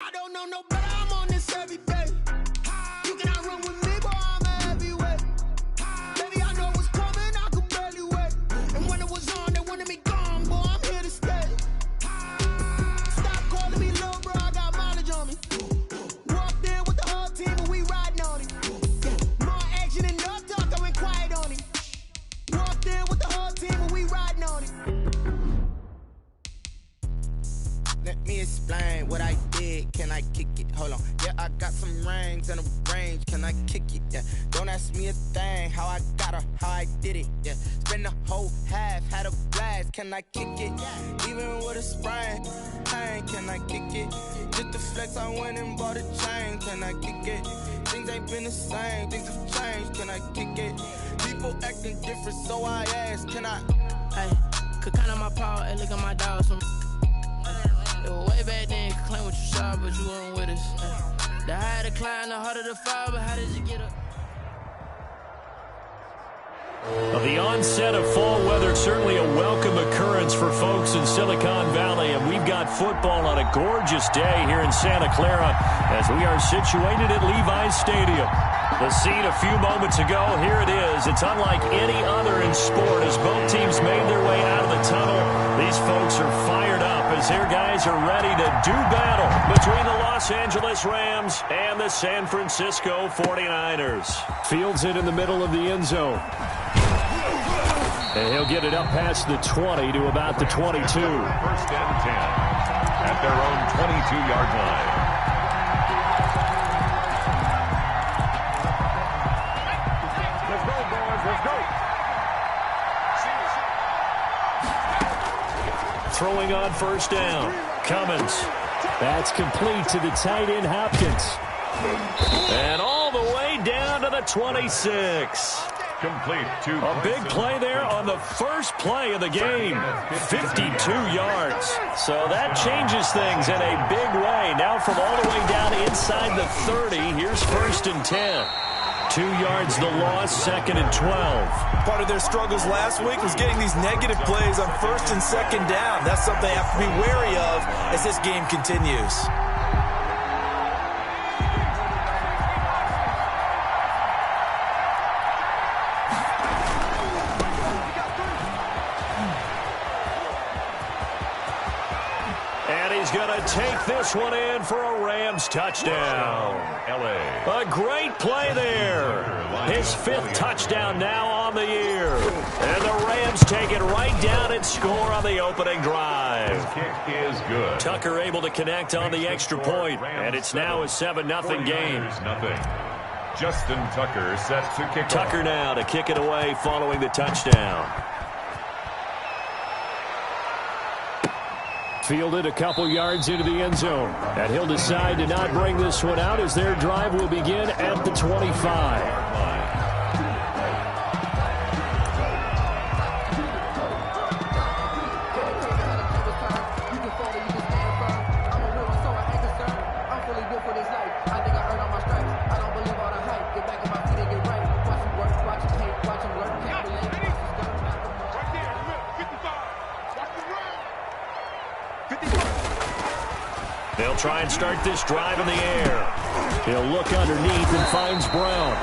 I don't know no better, I'm on this every day. You cannot run with me, boy, I'm a heavyweight. Baby, I know what's coming, I could barely wait. And when it was on, they wanted me gone, boy, I'm here to stay. Stop calling me little bro, I got mileage on me. Walked in with the whole team and we riding on it. More action and no talk, I went quiet on it. Walked in with the whole team and we riding on it. Let me explain what I did. Can I kick it? Hold on. Yeah, I got some rings and a range. Can I kick it? Yeah. Don't ask me a thing. How I got her, how I did it. Yeah. Spend the whole half, had a blast. Can I kick it? Even with a sprain, pain. Can I kick it? Just to flex, I went and bought a chain. Can I kick it? Things ain't been the same. Things have changed. Can I kick it? People acting different, so I ask. Can I? Hey, could count on my power and look at my dogs from. It was way back then, could claim what you saw, but you weren't with us. The higher the climb, the harder the fall, but how did you get up? Well, the onset of fall weather, certainly a welcome occurrence for folks in Silicon Valley, and we've got football on a gorgeous day here in Santa Clara as we are situated at Levi's Stadium. The scene a few moments ago, here it is. It's unlike any other in sport as both teams made their way out of the tunnel. These folks are fired up as their guys are ready to do battle between the Los Angeles Rams and the San Francisco 49ers. Fields it in the middle of the end zone. And he'll get it up past the 20 to about the 22. First and 10 at their own 22-yard line. Throwing on first down. Cummins. That's complete to the tight end, Hopkins. And all the way down to the 26. Complete to a big play there on the first play of the game. 52 yards. So that changes things in a big way. Now from all the way down inside the 30, here's first and 10. 2 yards the loss, second and 12. Part of their struggles last week was getting these negative plays on first and second down. That's something they have to be wary of as this game continues. And he's going to take this one in for a Rams touchdown. A great play there. His fifth touchdown now on the year. And the Rams take it right down and score on the opening drive. His kick is good. Tucker able to connect on the extra point, and it's now a 7-0 game. Justin Tucker set to kick Tucker now to kick it away following the touchdown. Fielded a couple yards into the end zone. And he'll decide to not bring this one out as their drive will begin at the 25. They'll try and start this drive in the air. He'll look underneath and finds Brown.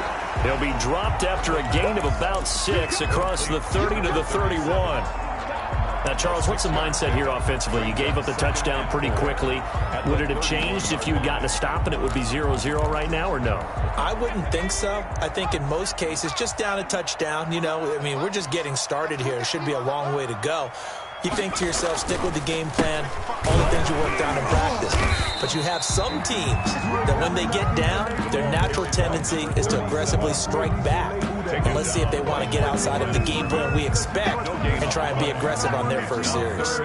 He'll be dropped after a gain of about 6 across the 30 to the 31. Now, Charles, what's the mindset here offensively? You gave up the touchdown pretty quickly. Would it have changed if you had gotten a stop and it would be 0-0 right now, or no? I wouldn't think so. I think in most cases, just down a touchdown, you know, I mean, we're just getting started here. It should be a long way to go. You think to yourself, stick with the game plan, all the things you worked on in practice. But you have some teams that when they get down, their natural tendency is to aggressively strike back. And let's see if they want to get outside of the game plan we expect and try and be aggressive on their first series.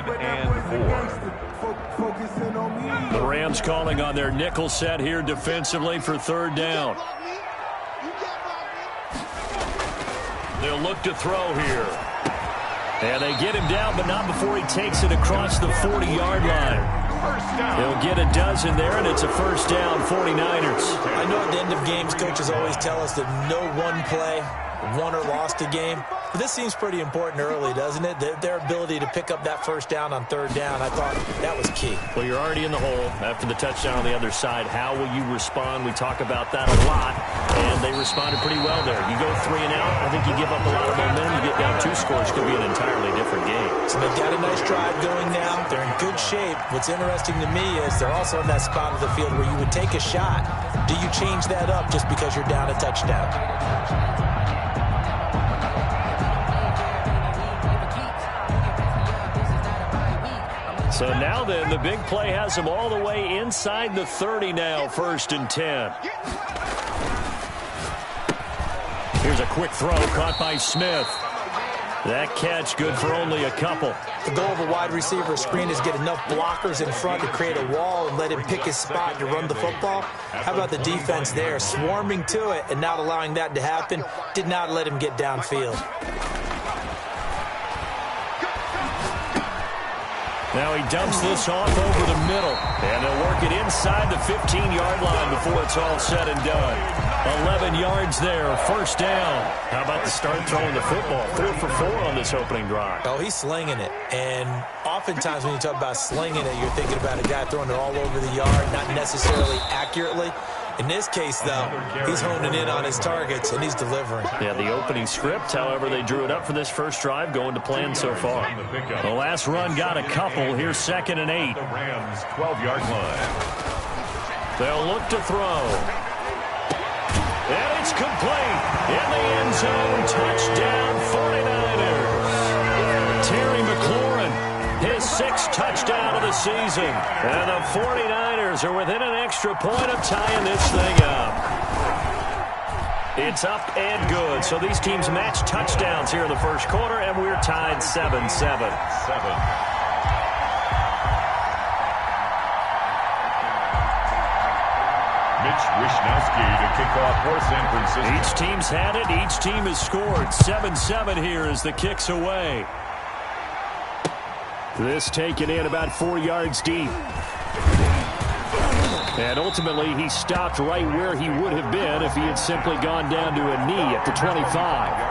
The Rams calling on their nickel set here defensively for third down. They'll look to throw here. And they get him down, but not before he takes it across the 40-yard line. He'll get a dozen there, and it's a first down, 49ers. I know at the end of games, coaches always tell us that no one play won or lost a game. This seems pretty important early, doesn't it? Their ability to pick up that first down on third down, I thought that was key. Well, you're already in the hole after the touchdown on the other side. How will you respond? We talk about that a lot, and they responded pretty well there. You go 3 and out, I think you give up a lot of momentum. You get down 2 scores, could be an entirely different game. So they've got a nice drive going now. They're in good shape. What's interesting to me is they're also in that spot of the field where you would take a shot. Do you change that up just because you're down a touchdown? So now then, the big play has them all the way inside the 30 now, 1st and 10. Here's a quick throw caught by Smith. That catch good for only a couple. The goal of a wide receiver screen is get enough blockers in front to create a wall and let him pick his spot to run the football. How about the defense there, swarming to it and not allowing that to happen? Did not let him get downfield. Now he dumps this off over the middle, and they'll work it inside the 15-yard line before it's all said and done. 11 yards there, 1st down. How about the start throwing the football? 4 for 4 on this opening drive. Oh, he's slinging it. And oftentimes when you talk about slinging it, you're thinking about a guy throwing it all over the yard, not necessarily accurately. In this case, though, he's honing in on his targets, and he's delivering. Yeah, the opening script, however, they drew it up for this first drive, going to plan so far. The last run got a couple. Here's 2nd and 8. The Rams' 12-yard line. They'll look to throw. And it's complete. In the end zone, touchdown 49ers. Terry McLaurin, his 6th touchdown of the season. And the 49ers are within an extra point of tying this thing up. It's up and good. So these teams match touchdowns here in the first quarter, and we're tied 7-7. Mitch Wishnowsky to kick off for San Francisco. Each team's had it. Each team has scored. 7-7 here as the kick's away. This taken in about 4 yards deep. And ultimately, he stopped right where he would have been if he had simply gone down to a knee at the 25.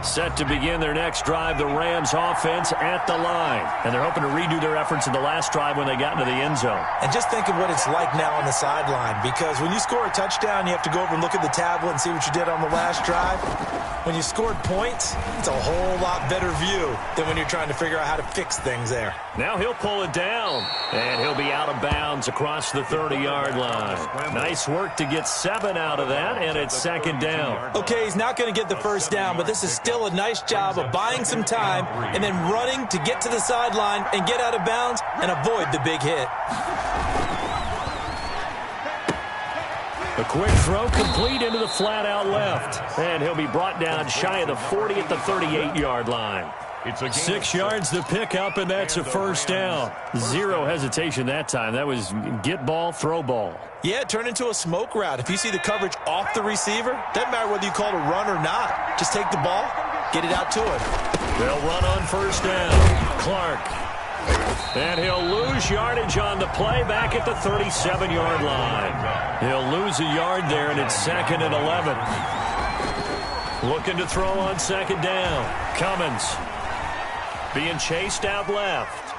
Set to begin their next drive, the Rams offense at the line. And they're hoping to redo their efforts in the last drive when they got into the end zone. And just think of what it's like now on the sideline, because when you score a touchdown, you have to go over and look at the tablet and see what you did on the last drive. When you scored points, it's a whole lot better view than when you're trying to figure out how to fix things there. Now he'll pull it down, and he'll be out of bounds across the 30-yard line. Nice work to get 7 out of that, and it's 2nd down. Okay, he's not going to get the first down, but this is still a nice job of buying some time and then running to get to the sideline and get out of bounds and avoid the big hit. A quick throw complete into the flat out left. And he'll be brought down shy of the 40 at the 38-yard line. 6 yards to pick up, and that's a 1st down. Zero hesitation that time. That was get ball, throw ball. Yeah, it turned into a smoke route. If you see the coverage off the receiver, doesn't matter whether you call it a run or not. Just take the ball, get it out to him. They'll run on 1st down. Clark. And he'll lose yardage on the play back at the 37-yard line. He'll lose a yard there, and it's 2nd and 11. Looking to throw on 2nd down. Cummins being chased out left.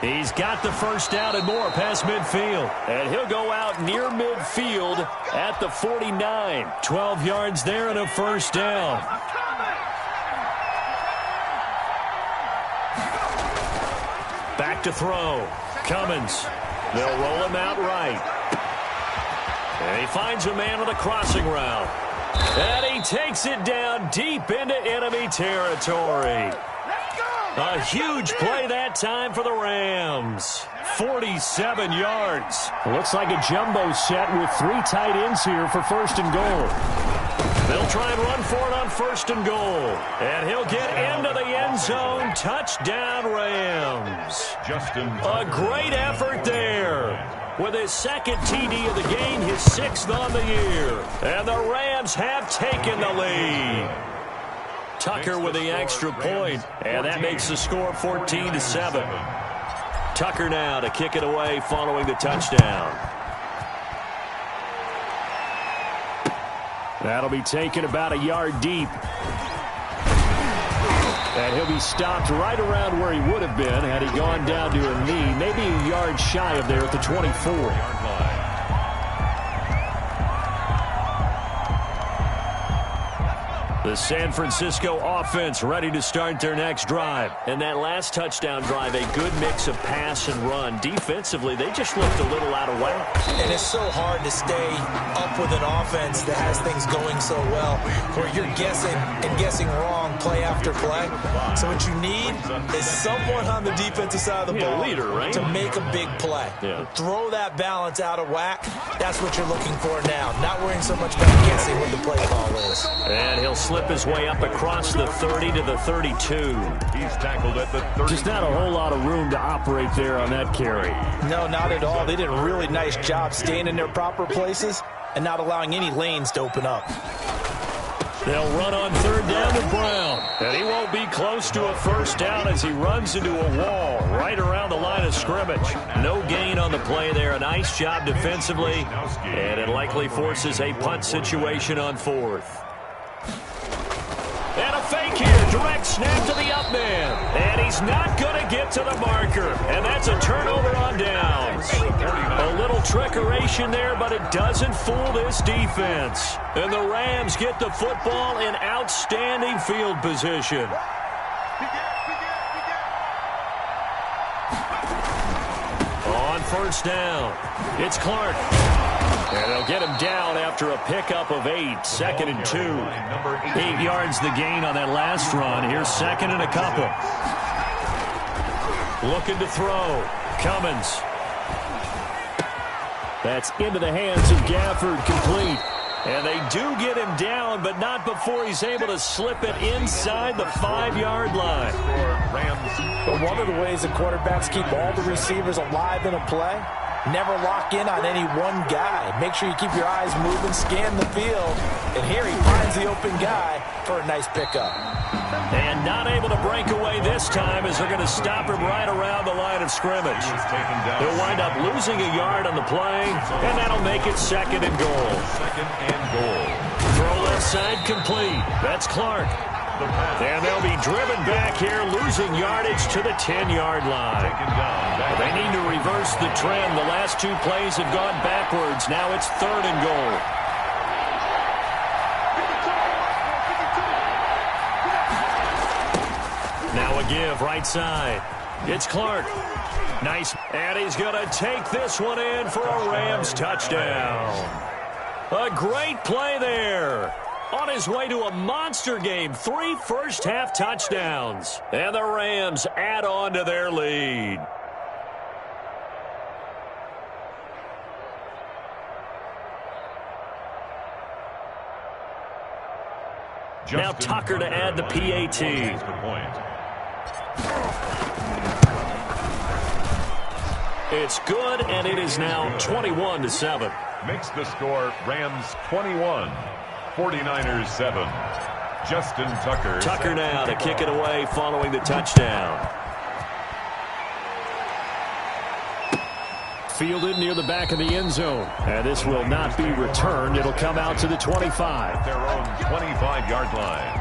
He's got the 1st down and more past midfield. And he'll go out near midfield at the 49. 12 yards there and a 1st down. Back to throw. Cummins. They'll roll him out right. And he finds a man on the crossing route. And he takes it down deep into enemy territory. A huge play that time for the Rams. 47 yards. Looks like a jumbo set with 3 tight ends here for 1st and goal. They'll try and run for it on 1st and goal. And he'll get into the end zone. Touchdown, Rams. A great effort there. with his second TD of the game, his 6th on the year. And the Rams have taken the lead. Tucker with the extra point, and that makes the score 14-7. Tucker now to kick it away following the touchdown. That'll be taken about a yard deep. And he'll be stopped right around where he would have been had he gone down to a knee, maybe a yard shy of there at the 24-yard line. The San Francisco offense ready to start their next drive. And that last touchdown drive, a good mix of pass and run. Defensively, they just looked a little out of whack. And it's so hard to stay up with an offense that has things going so well, where you're guessing and guessing wrong play after play. So what you need is someone on the defensive side of the ball leader, right? to make a big play. Yeah. Throw that balance out of whack. That's what you're looking for now. Not worrying so much about guessing what the play call is. And he'll slip his way up across the 30 to the 32. He's tackled at the 30. Just not a whole lot of room to operate there on that carry. No, not at all. They did a really nice job staying in their proper places and not allowing any lanes to open up. They'll run on 3rd down to Brown. And he won't be close to a first down as he runs into a wall right around the line of scrimmage. No gain on the play there. A nice job defensively. And it likely forces a punt situation on 4th. And a fake here. Direct snap to the up man. And he's not going to get to the marker. And that's a turnover on downs. A little trickeration there, but it doesn't fool this defense. And the Rams get the football in outstanding field position. On 1st down, it's Clark. And they'll get him down after a pickup of 8. 2nd and 2. 8 yards the gain on that last run. Here's 2nd and a couple. Looking to throw. Cummins. That's into the hands of Gafford, complete. And they do get him down, but not before he's able to slip it inside the 5-yard line. But one of the ways that quarterbacks keep all the receivers alive in a play, never lock in on any one guy. Make sure you keep your eyes moving, scan the field. And here he finds the open guy for a nice pickup. And not able to break away this time as they're going to stop him right around the line of scrimmage. He'll wind up losing a yard on the play, and that'll make it 2nd and goal. 2nd and goal. Throw left side complete. That's Clark. And they'll be driven back here, losing yardage to the 10-yard line. They need to reverse the trend. The last 2 plays have gone backwards. Now it's 3rd and goal. Now a give right side. It's Clark. Nice. And he's going to take this one in for a Rams touchdown. A great play there. On his way to a monster game. 3 first-half touchdowns. And the Rams add on to their lead. Now Tucker to add the PAT. It's good, and it is now 21-7. Makes the score Rams 21, 49ers 7. Justin Tucker. Tucker now to kick it away following the touchdown. Fielded near the back of the end zone. And this will not be returned. It'll come out to the 25. Their own 25-yard line.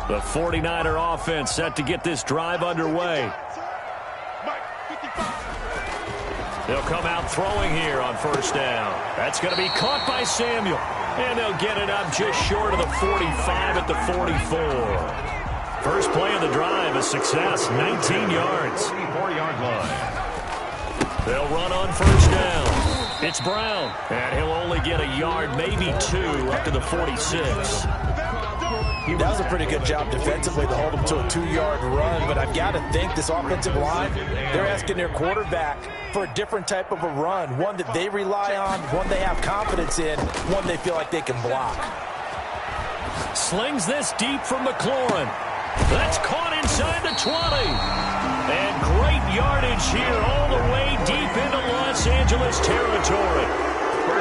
The 49er offense set to get this drive underway. They'll come out throwing here on 1st down. That's going to be caught by Samuel. And they'll get it up just short of the 45 at the 44. First play of the drive, a success, 19 yards. 34-yard line. They'll run on 1st down. It's Brown. And he'll only get a yard, maybe 2, up to the 46. That was a pretty good job defensively to hold him to a 2-yard run, but I've got to think this offensive line, they're asking their quarterback for a different type of a run, one that they rely on, one they have confidence in, one they feel like they can block. Slings this deep from McLaurin. That's caught inside the 20. And great yardage here all the way deep into Los Angeles territory.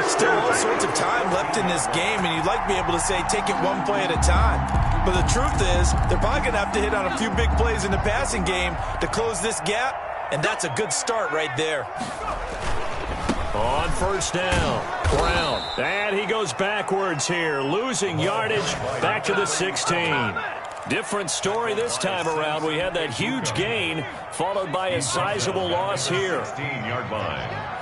Still all sorts of time left in this game, and you'd like to be able to say take it one play at a time. But the truth is, they're probably going to have to hit on a few big plays in the passing game to close this gap, and that's a good start right there. On first down, Brown. And he goes backwards here, losing yardage back to the 16. Different story this time around. We had that huge gain, followed by a sizable loss here. 16-yard line.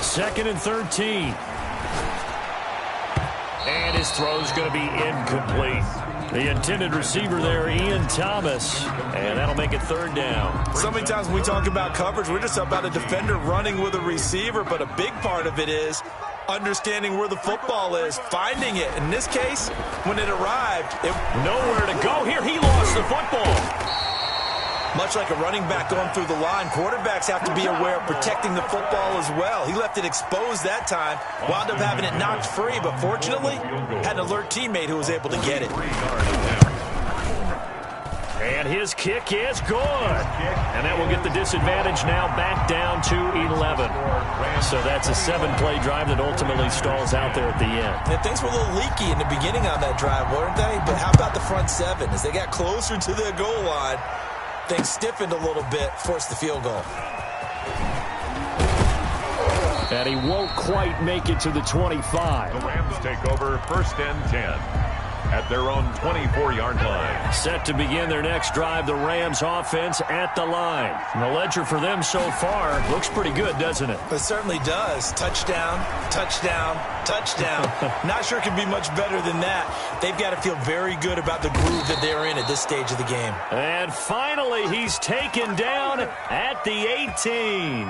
Second and 13. And his throw's going to be incomplete. The intended receiver there, Ian Thomas. And that'll make it third down. So many times when we talk about coverage, we're just about a defender running with a receiver, but a big part of it is understanding where the football is, finding it. In this case, when it arrived, nowhere to go here. He lost the football. Much like a running back going through the line, quarterbacks have to be aware of protecting the football as well. He left it exposed that time, wound up having it knocked free, but fortunately, had an alert teammate who was able to get it. And his kick is good. And that will get the disadvantage now back down to 11. So that's a 7-play drive that ultimately stalls out there at the end. And things were a little leaky in the beginning on that drive, weren't they? But how about the front seven? As they got closer to the goal line, things stiffened a little bit, forced the field goal. And he won't quite make it to the 25. The Rams take over first and 10 at their own 24-yard line. Set to begin their next drive, the Rams offense at the line. And the ledger for them so far looks pretty good, doesn't it? It certainly does. Touchdown, touchdown, touchdown. Not sure it can be much better than that. They've got to feel very good about the groove that they're in at this stage of the game. And finally, he's taken down at the 18.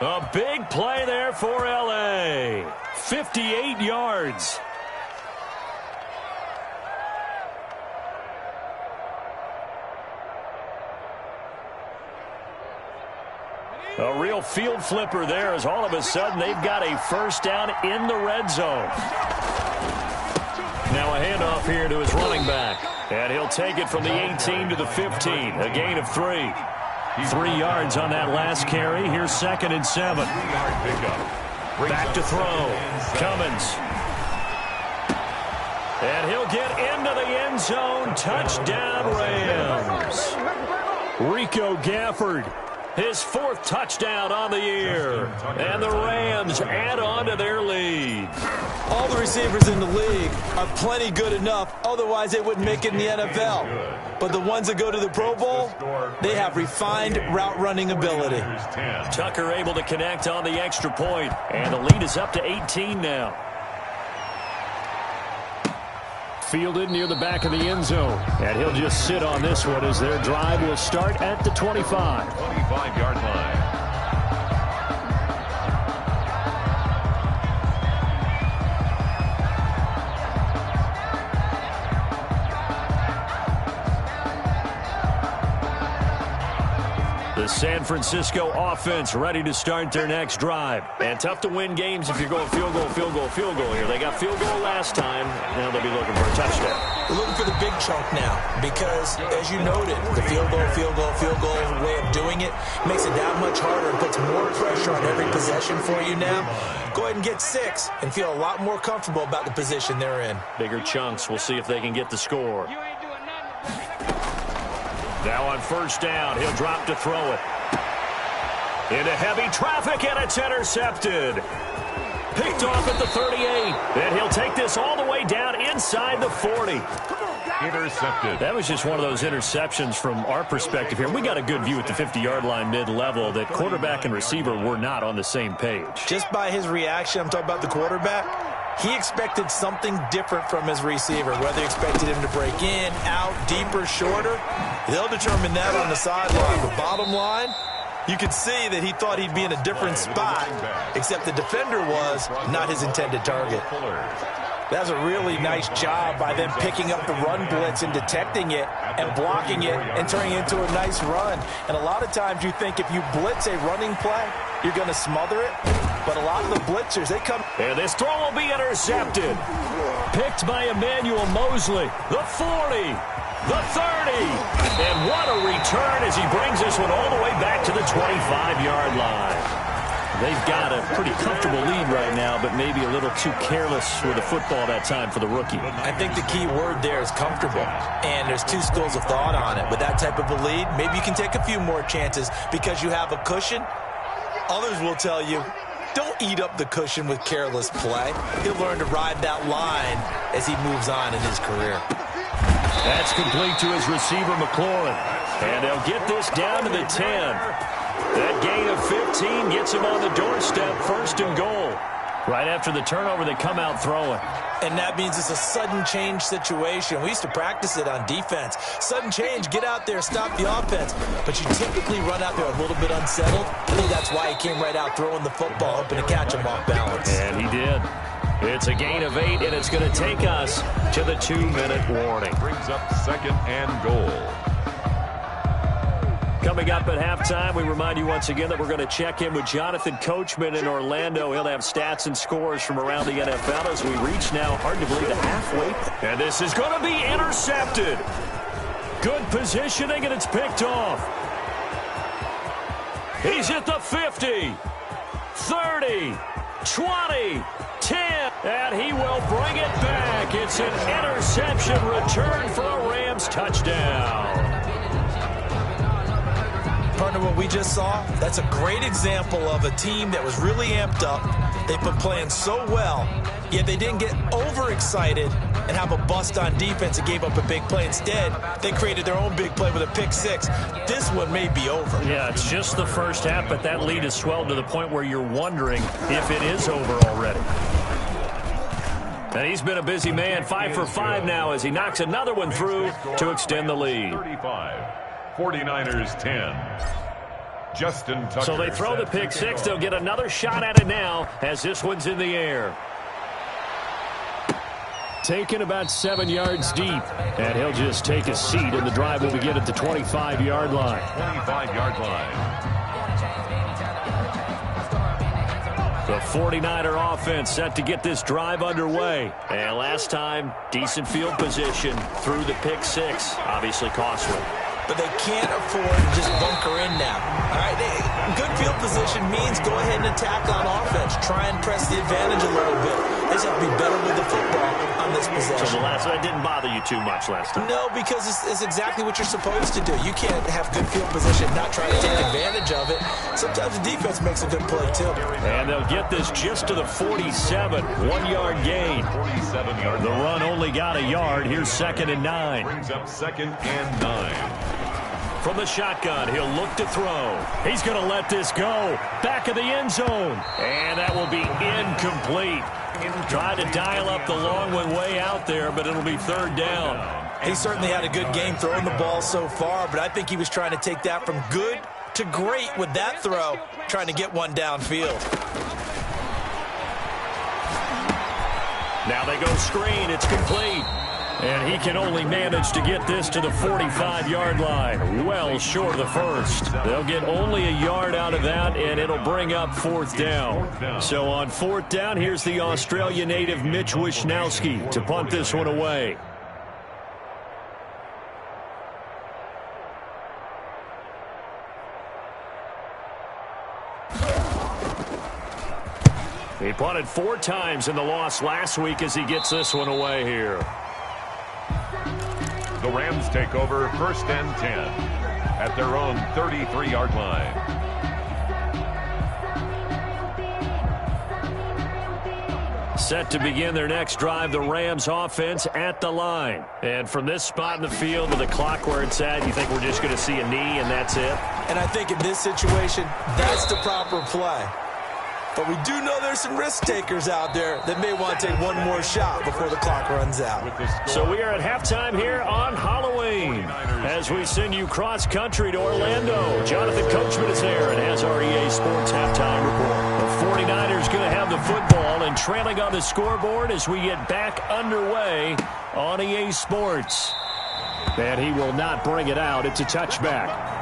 A big play there for L.A. 58 yards. A real field flipper there as all of a sudden they've got a first down in the red zone. Now a handoff here to his running back. And he'll take it from the 18 to the 15. A gain of 3. 3 yards on that last carry. Here's second and 7. Back to throw. Cummins. And he'll get into the end zone. Touchdown Rams. Rico Gafford. His 4th touchdown on the year. And the Rams add on to their lead. All the receivers in the league are plenty good enough. Otherwise, they wouldn't make it in the NFL. But the ones that go to the Pro Bowl, they have refined route running ability. Tucker able to connect on the extra point. And the lead is up to 18 now. Fielded near the back of the end zone. And he'll just sit on this one as their drive will start at the 25. 25-yard line. The San Francisco offense ready to start their next drive. And tough to win games if you're going field goal, field goal, field goal here. They got field goal last time. Now they'll be looking for a touchdown. They're looking for the big chunk now because, as you noted, the field goal, field goal, field goal way of doing it makes it that much harder and puts more pressure on every possession for you now. Go ahead and get 6 and feel a lot more comfortable about the position they're in. Bigger chunks. We'll see if they can get the score. Now on first down, he'll drop to throw it. Into heavy traffic, and it's intercepted. Picked off at the 38. And he'll take this all the way down inside the 40. Intercepted. That was just one of those interceptions from our perspective here. We got a good view at the 50-yard line mid-level that quarterback and receiver were not on the same page. Just by his reaction, I'm talking about the quarterback, he expected something different from his receiver, whether he expected him to break in, out, deeper, shorter. They'll determine that on the sideline. But bottom line, you could see that he thought he'd be in a different spot, except the defender was not his intended target. That's a really nice job by them picking up the run blitz and detecting it and blocking it and turning it into a nice run. And a lot of times you think if you blitz a running play, you're going to smother it. But a lot of the blitzers, they come. And this throw will be intercepted. Picked by Emmanuel Mosley. The 40. The 30. And what a return as he brings this one all the way back to the 25-yard line. They've got a pretty comfortable lead right now, but maybe a little too careless with the football that time for the rookie. I think the key word there is comfortable, and there's two schools of thought on it. With that type of a lead, maybe you can take a few more chances because you have a cushion. Others will tell you, don't eat up the cushion with careless play. He'll learn to ride that line as he moves on in his career. That's complete to his receiver, McLaurin. And they'll get this down to the 10. That gain of 15 gets him on the doorstep, 1st and goal. Right after the turnover, they come out throwing. And that means it's a sudden change situation. We used to practice it on defense. Sudden change, get out there, stop the offense. But you typically run out there a little bit unsettled. I think that's why he came right out throwing the football, hoping to catch him off balance. And he did. It's a gain of 8, and it's going to take us to the 2-minute warning. Brings up 2nd and goal. Coming up at halftime, we remind you once again that we're going to check in with Jonathan Coachman in Orlando. He'll have stats and scores from around the NFL as we reach now, hard to believe, the halfway. And this is going to be intercepted. Good positioning, and it's picked off. He's at the 50, 30, 20, 10, and he will bring it back. It's an interception return for a Rams touchdown. Partner, what we just saw, that's a great example of a team that was really amped up. They've been playing so well, yet they didn't get overexcited and have a bust on defense and gave up a big play. Instead, they created their own big play with a pick 6. This one may be over. Yeah, it's just the first half, but that lead has swelled to the point where you're wondering if it is over already. And he's been a busy man, 5 for 5 now as he knocks another one through to extend the lead. 35. 49ers 10. Justin Tucker. So they throw the pick 6. They'll get another shot at it now as this one's in the air. Taken about 7 yards deep. And he'll just take a seat, and the drive will begin at the 25-yard line. 25-yard line. The 49er offense set to get this drive underway. And last time, decent field position through the pick 6. Obviously costly. But they can't afford to just bunker in now. All right, good field position means go ahead and attack on offense. Try and press the advantage a little bit. They just have to be better with the football on this possession. So the last one didn't bother you too much last time? No, because it's exactly what you're supposed to do. You can't have good field position, not try to take advantage of it. Sometimes the defense makes a good play, too. And they'll get this just to the 47. 1-yard gain. 47 yards. The run only got a yard. Here's 2nd and 9. Brings up 2nd and 9. From the shotgun, he'll look to throw. He's going to let this go. Back of the end zone. And that will be incomplete. Tried to dial up the long one way out there, but it'll be 3rd down. He certainly had a good game throwing the ball so far, but I think he was trying to take that from good to great with that throw, trying to get one downfield. Now they go screen. It's complete. And he can only manage to get this to the 45-yard line. Well short of the first. They'll get only a yard out of that, and it'll bring up 4th down. So on 4th down, here's the Australia native Mitch Wishnowsky to punt this one away. He punted 4 times in the loss last week as he gets this one away here. The Rams take over 1st and 10 at their own 33-yard line. Set to begin their next drive, the Rams offense at the line. And from this spot in the field with the clock where it's at, you think we're just going to see a knee and that's it? And I think in this situation, that's the proper play. But we do know there's some risk takers out there that may want to take one more shot before the clock runs out. So we are at halftime here on Halloween as we send you cross-country to Orlando. Jonathan Coachman is there and has our EA Sports halftime report. The 49ers going to have the football, and trailing on the scoreboard as we get back underway on EA Sports. And he will not bring it out. It's a touchback.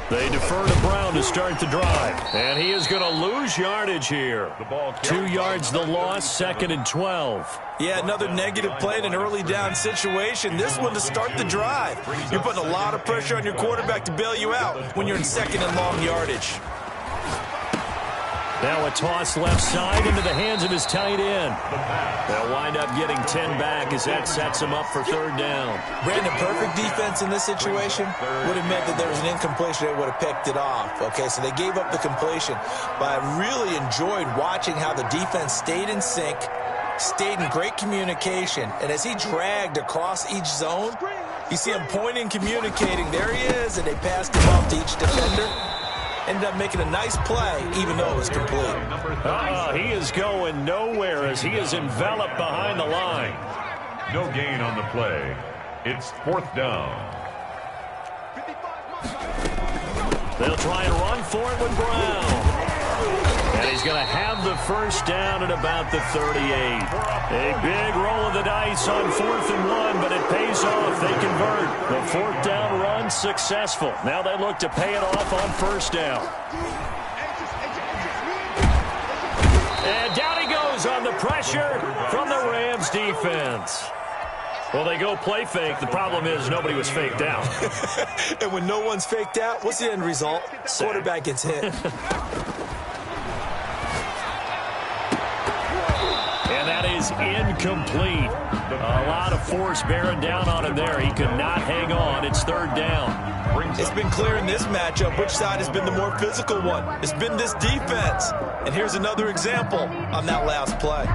They defer to Brown to start the drive. And he is going to lose yardage here. 2 yards the loss, 2nd and 12. Yeah, another negative play in an early down situation. This one to start the drive. You're putting a lot of pressure on your quarterback to bail you out when you're in 2nd and long yardage. Now a toss left side into the hands of his tight end. They'll wind up getting 10 back as that sets him up for 3rd down. Brandon, perfect defense in this situation would have meant that there was an incompletion that would have picked it off. Okay, so they gave up the completion. But I really enjoyed watching how the defense stayed in sync, stayed in great communication, and as he dragged across each zone, you see him pointing, communicating. There he is, and they passed him off to each defender. Ended up making a nice play, even though it was complete. He is going nowhere as he is enveloped behind the line. No gain on the play. It's 4th down. They'll try and run for it with Brown. And he's going to have the 1st down at about the 38. A big roll of the dice on 4th and 1, but it pays off. They convert. The 4th down run successful. Now they look to pay it off on 1st down. And down he goes on the pressure from the Rams defense. Well, they go play fake. The problem is nobody was faked out. And when no one's faked out, what's the end result? Quarterback gets hit. And that is incomplete. A lot of force bearing down on him there. He could not hang on. It's 3rd down. It's been clear in this matchup which side has been the more physical one. It's been this defense. And here's another example on that last play.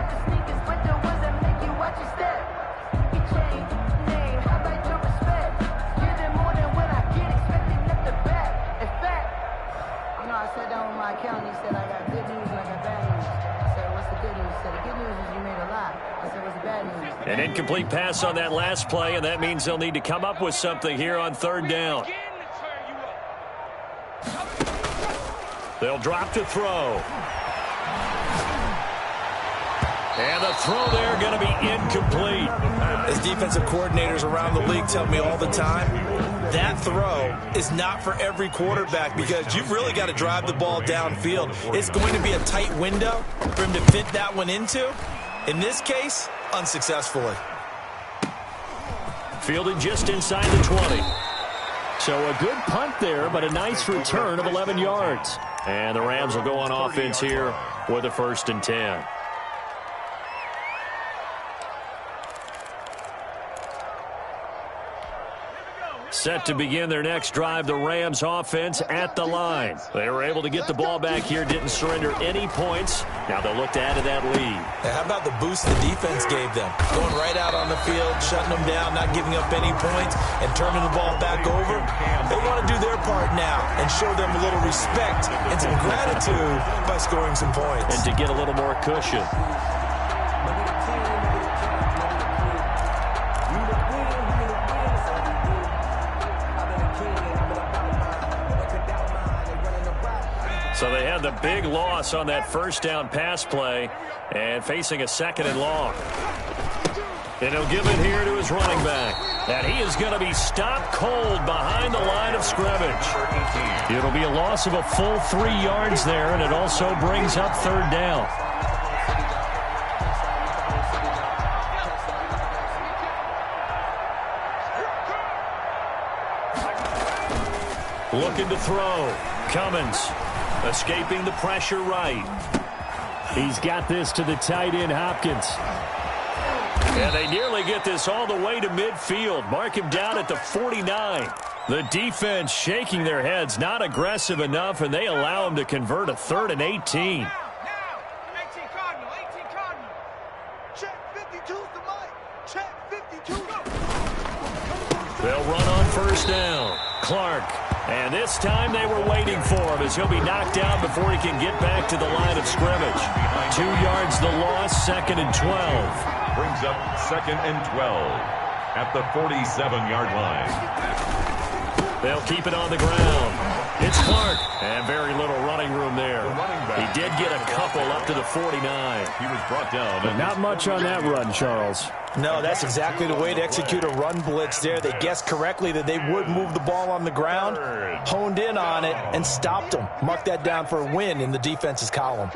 I sat down with my accountant. He said, I got good news and I got bad news. I said, what's the good news? He said, the good news is you made a lot. I said, what's the bad news? An incomplete pass on that last play, and that means they'll need to come up with something here on 3rd down. They'll drop to throw. And the throw there going to be incomplete. As defensive coordinators around the league tell me all the time, that throw is not for every quarterback because you've really got to drive the ball downfield. It's going to be a tight window for him to fit that one into. In this case, unsuccessfully. Fielded just inside the 20. So a good punt there, but a nice return of 11 yards. And the Rams will go on offense here with a 1st and 10. Set to begin their next drive, the Rams offense at the line. They were able to get the ball back here, didn't surrender any points. Now they'll look to add to that lead. How about the boost the defense gave them? Going right out on the field, shutting them down, not giving up any points, and turning the ball back over. They want to do their part now and show them a little respect and some gratitude by scoring some points. And to get a little more cushion. So they had the big loss on that 1st down pass play and facing a 2nd and long. And he'll give it here to his running back. And he is going to be stopped cold behind the line of scrimmage. It'll be a loss of a full 3 yards there, and it also brings up 3rd down. Looking to throw. Cummins. Escaping the pressure right. He's got this to the tight end, Hopkins. And they nearly get this all the way to midfield. Mark him down at the 49. The defense shaking their heads, not aggressive enough, and they allow him to convert a 3rd and 18. Now, 18 Cardinal. Check 52's the mic. Check 52. They'll run on 1st down. Clark And this time they were waiting for him as he'll be knocked out before he can get back to the line of scrimmage. 2 yards the loss, 2nd and 12. Brings up 2nd and 12 at the 47-yard line. They'll keep it on the ground. It's Clark. And very little running room there. He did get a couple up to the 49. He was brought down. But not much on that run, Charles. No, that's exactly the way to execute a run blitz there. They guessed correctly that they would move the ball on the ground, honed in on it, and stopped them. Mark that down for a win in the defense's column.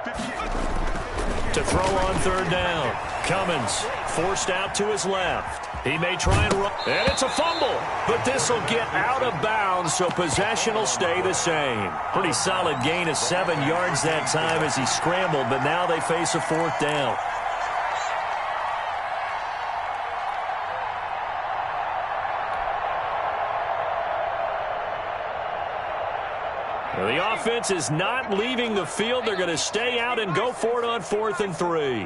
To throw on 3rd down. Cummins forced out to his left. He may try and run. And it's a fumble. But this will get out of bounds, so possession will stay the same. Pretty solid gain of 7 yards that time as he scrambled, but now they face a 4th down. The offense is not leaving the field. They're going to stay out and go for it on 4th and 3.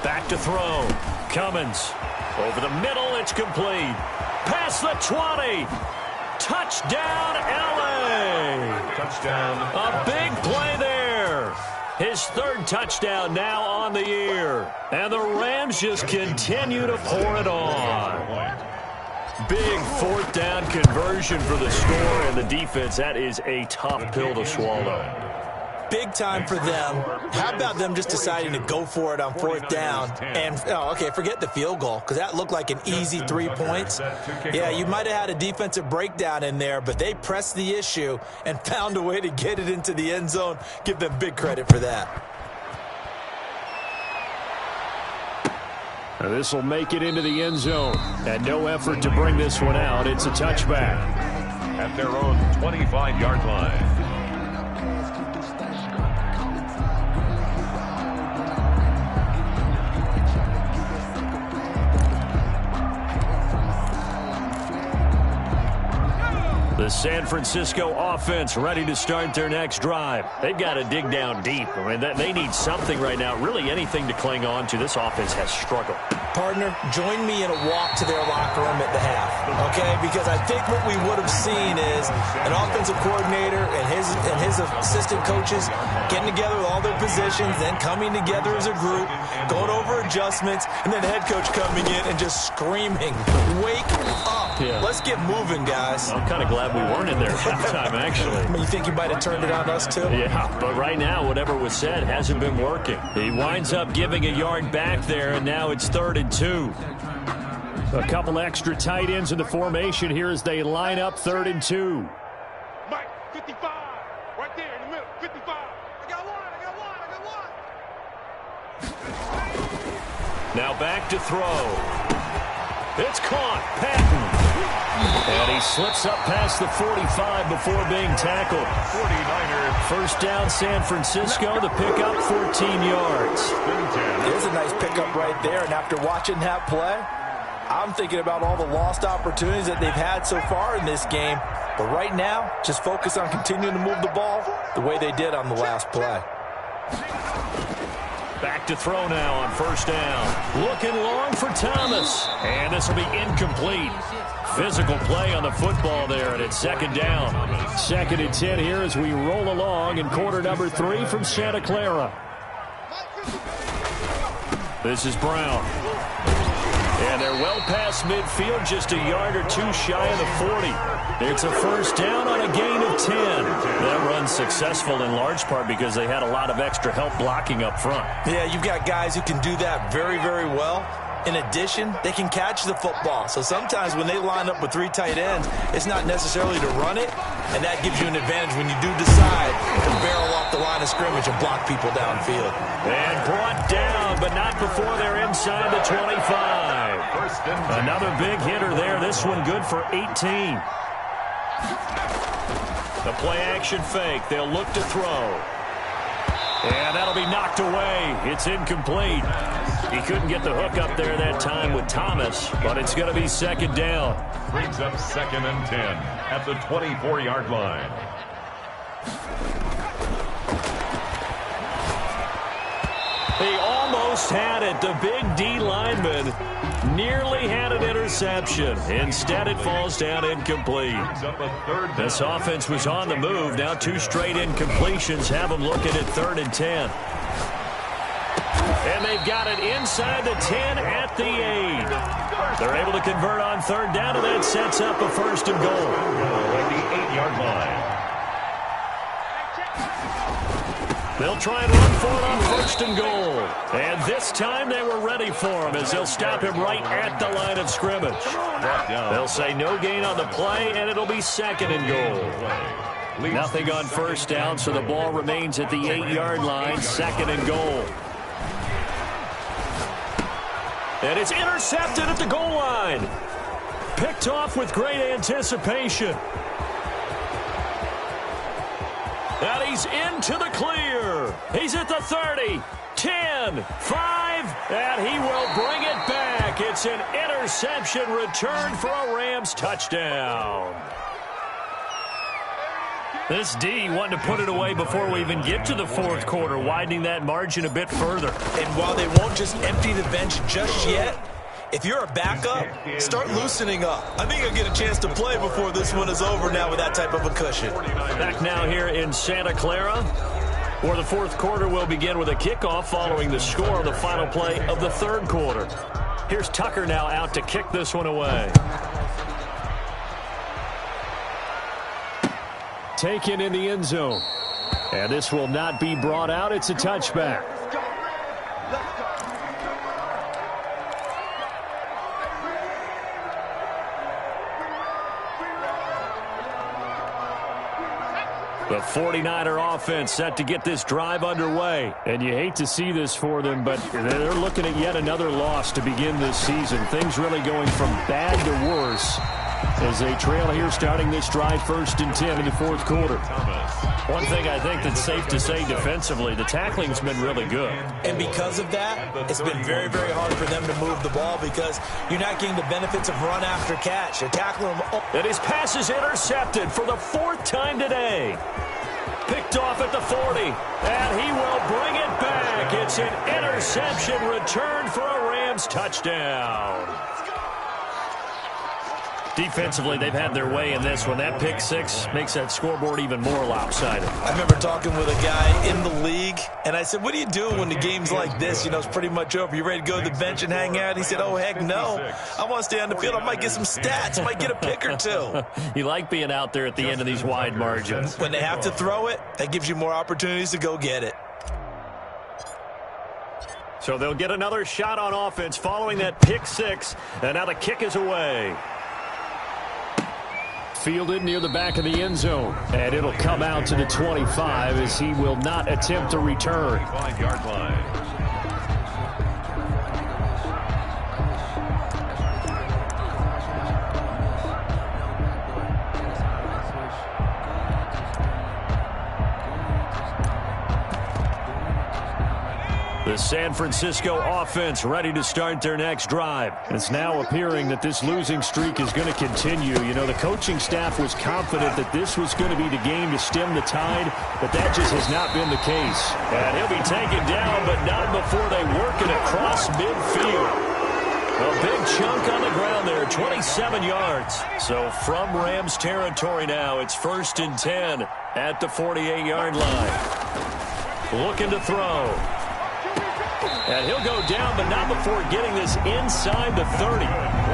Back to throw. Cummins. Over the middle, it's complete. Past the 20. Touchdown, L.A. Touchdown. A big play there. His 3rd touchdown now on the year. And the Rams just continue to pour it on. Big 4th down conversion for the score, and the defense, that is a tough pill to swallow. Big time for them. How about them just deciding to go for it on 4th down? And, forget the field goal, because that looked like an easy 3 points. Yeah, you might have had a defensive breakdown in there, but they pressed the issue and found a way to get it into the end zone. Give them big credit for that. This will make it into the end zone. And no effort to bring this one out. It's a touchback. At their own 25-yard line. The San Francisco offense ready to start their next drive. They've got to dig down deep. I mean, they need something right now, really anything to cling on to. This offense has struggled. Partner, join me in a walk to their locker room at the half, okay? Because I think what we would have seen is an offensive coordinator and his assistant coaches getting together with all their positions, then coming together as a group, going over adjustments, and then the head coach coming in and just screaming, "Wake up! Yeah. Let's get moving, guys." I'm kind of glad we weren't in there at halftime, actually. I mean, you think you might have turned it on us, too? Yeah, but right now, whatever was said hasn't been working. He winds up giving a yard back there, and now it's 3rd and 2. A couple extra tight ends in the formation here as they line up 3rd and 2. Mike, 55. Right there in the middle. 55. I got one. Now back to throw. It's caught. Patton. And he slips up past the 45 before being tackled. 49er. First down, San Francisco. The pickup, 14 yards. There's a nice pickup right there, and after watching that play, I'm thinking about all the lost opportunities that they've had so far in this game. But right now, just focus on continuing to move the ball the way they did on the last play. Back to throw now on first down. Looking long for Thomas. And this will be incomplete. Physical play on the football there, and it's 2nd down. 2nd and 10 here as we roll along in quarter number 3 from Santa Clara. This is Brown. And they're well past midfield, just a yard or two shy of the 40. It's a first down on a gain of 10. That run's successful in large part because they had a lot of extra help blocking up front. Yeah, you've got guys who can do that very, very well. In addition, they can catch the football. So sometimes when they line up with 3 tight ends, it's not necessarily to run it, and that gives you an advantage when you do decide to barrel off the line of scrimmage and block people downfield. And brought down, but not before they're inside the 25. Another big hitter there. This one good for 18. The play-action fake. They'll look to throw. And that'll be knocked away. It's incomplete. He couldn't get the hook up there that time with Thomas, but it's going to be 2nd down. Brings up 2nd and 10 at the 24-yard line. He almost had it. The big D lineman Nearly had an interception. Instead, it falls down incomplete. This offense was on the move. Now 2 straight incompletions have them looking at 3rd and 10. And they've got it inside the 10 at the 8. They're able to convert on 3rd down, and that sets up a 1st and goal. At the 8-yard line. They'll try and run for it on 1st and goal. And this time they were ready for him as they'll stop him right at the line of scrimmage. They'll say no gain on the play, and it'll be 2nd and goal. Nothing on 1st down, so the ball remains at the 8-yard line, 2nd and goal. And it's intercepted at the goal line. Picked off with great anticipation. And he's into the clear. He's at the 30, 10, 5, and he will bring it back. It's an interception return for a Rams touchdown. This D wanting to put it away before we even get to the 4th quarter, widening that margin a bit further. And while they won't just empty the bench just yet, if you're a backup, start loosening up. I think you'll get a chance to play before this one is over now with that type of a cushion. Back now here in Santa Clara, where the 4th quarter will begin with a kickoff following the score of the final play of the 3rd quarter. Here's Tucker now out to kick this one away. Taken in the end zone. And this will not be brought out. It's a touchback. The 49er offense set to get this drive underway. And you hate to see this for them, but they're looking at yet another loss to begin this season. Things really going from bad to worse as they trail here starting this drive 1st and 10 in the 4th quarter. One thing I think that's safe to say defensively, the tackling's been really good. And because of that, it's been very, very hard for them to move the ball because you're not getting the benefits of run after catch. You're tackling them. And his pass is intercepted for the 4th time today. Picked off at the 40, and he will bring it back. It's an interception return for a Rams touchdown. Defensively, they've had their way in this one. That pick 6 makes that scoreboard even more lopsided. I remember talking with a guy in the league, and I said, what do you do when the game's like this? You know, it's pretty much over. You ready to go to the bench and hang out? He said, oh, heck no. I want to stay on the field. I might get some stats. I might get a pick or 2. You like being out there at the end of these wide margins. When they have to throw it, that gives you more opportunities to go get it. So they'll get another shot on offense following that pick 6, and now the kick is away. Fielded near the back of the end zone, and it'll come out to the 25 as he will not attempt to return. 5-yard line. The San Francisco offense ready to start their next drive. It's now appearing that this losing streak is going to continue. You know, the coaching staff was confident that this was going to be the game to stem the tide, but that just has not been the case. And he'll be taken down, but not before they work it across midfield. A big chunk on the ground there, 27 yards. So from Rams territory now, it's 1st and 10 at the 48-yard line. Looking to throw. And he'll go down, but not before getting this inside the 30.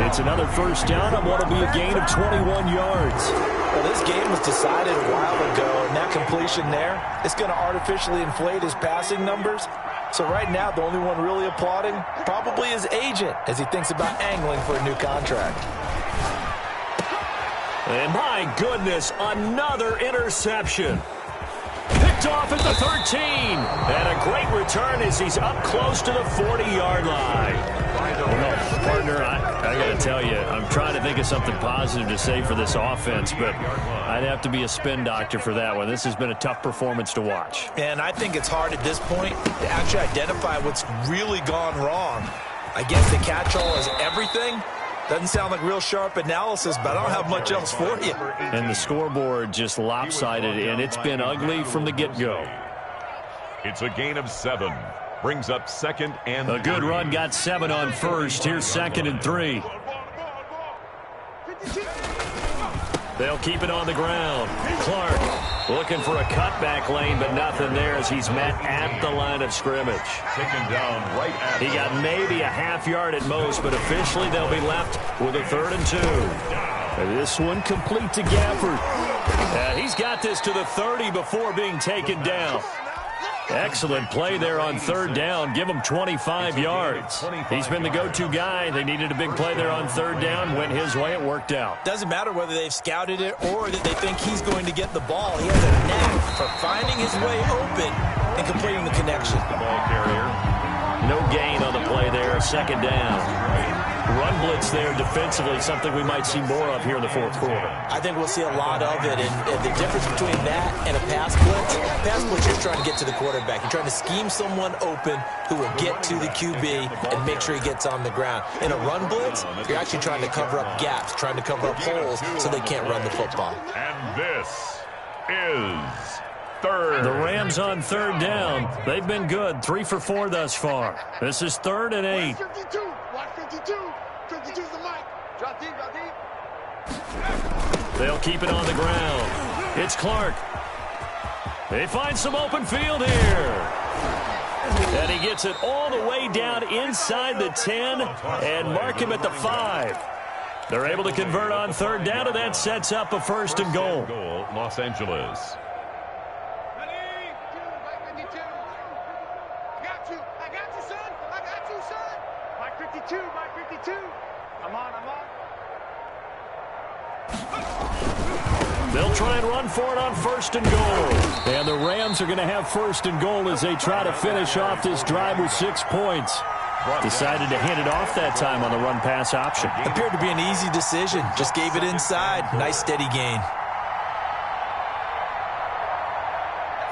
It's another 1st down on what will be a gain of 21 yards. Well, this game was decided a while ago, and that completion there is going to artificially inflate his passing numbers. So right now, the only one really applauding probably his agent as he thinks about angling for a new contract. And my goodness, another interception. Picked off at the 13. And a great return as he's up close to the 40-yard line. Well, partner, I got to tell you, I'm trying to think of something positive to say for this offense, but I'd have to be a spin doctor for that one. This has been a tough performance to watch. And I think it's hard at this point to actually identify what's really gone wrong. I guess the catch-all is everything. Doesn't sound like real sharp analysis, but I don't have much else for you. And the scoreboard just lopsided, and it's been ugly from the get-go. It's a gain of 7. Brings up 2nd and A good run got 7 on first. Here's 2nd and 3. They'll keep it on the ground. Clark looking for a cutback lane, but nothing there as he's met at the line of scrimmage. Taken down right at He got maybe a half yard at most, but officially they'll be left with a 3rd and 2. This one complete to Gafford. He's got this to the 30 before being taken down. Excellent play there on 3rd down. Give him 25 yards. He's been the go-to guy. They needed a big play there on 3rd down. Went his way. It worked out. Doesn't matter whether they've scouted it or that they think he's going to get the ball. He has a knack for finding his way open and completing the connection. the ball carrier. No gain on the play there. 2nd down. Run blitz there defensively, something we might see more of here in the 4th quarter. I think we'll see a lot of it, and the difference between that and a pass blitz, you're trying to get to the quarterback. You're trying to scheme someone open who will get to the QB and make sure he gets on the ground. In a run blitz, you're actually trying to cover up gaps, trying to cover up holes so they can't run the football. And this is 3rd. The Rams on 3rd down. They've been good. 3 for 4 thus far. This is 3rd and 8. 52. Watch 52. 52 is the mic. Drop deep, drop deep. They'll keep it on the ground. It's Clark. They find some open field here. And he gets it all the way down inside the 10 and mark him at the 5. They're able to convert on 3rd down, and that sets up a 1st and goal. Los Angeles. They'll try and run for it on 1st and goal. And the Rams are going to have 1st and goal as they try to finish off this drive with 6 points. Decided to hand it off that time on the run-pass option. Appeared to be an easy decision. Just gave it inside. Nice steady gain.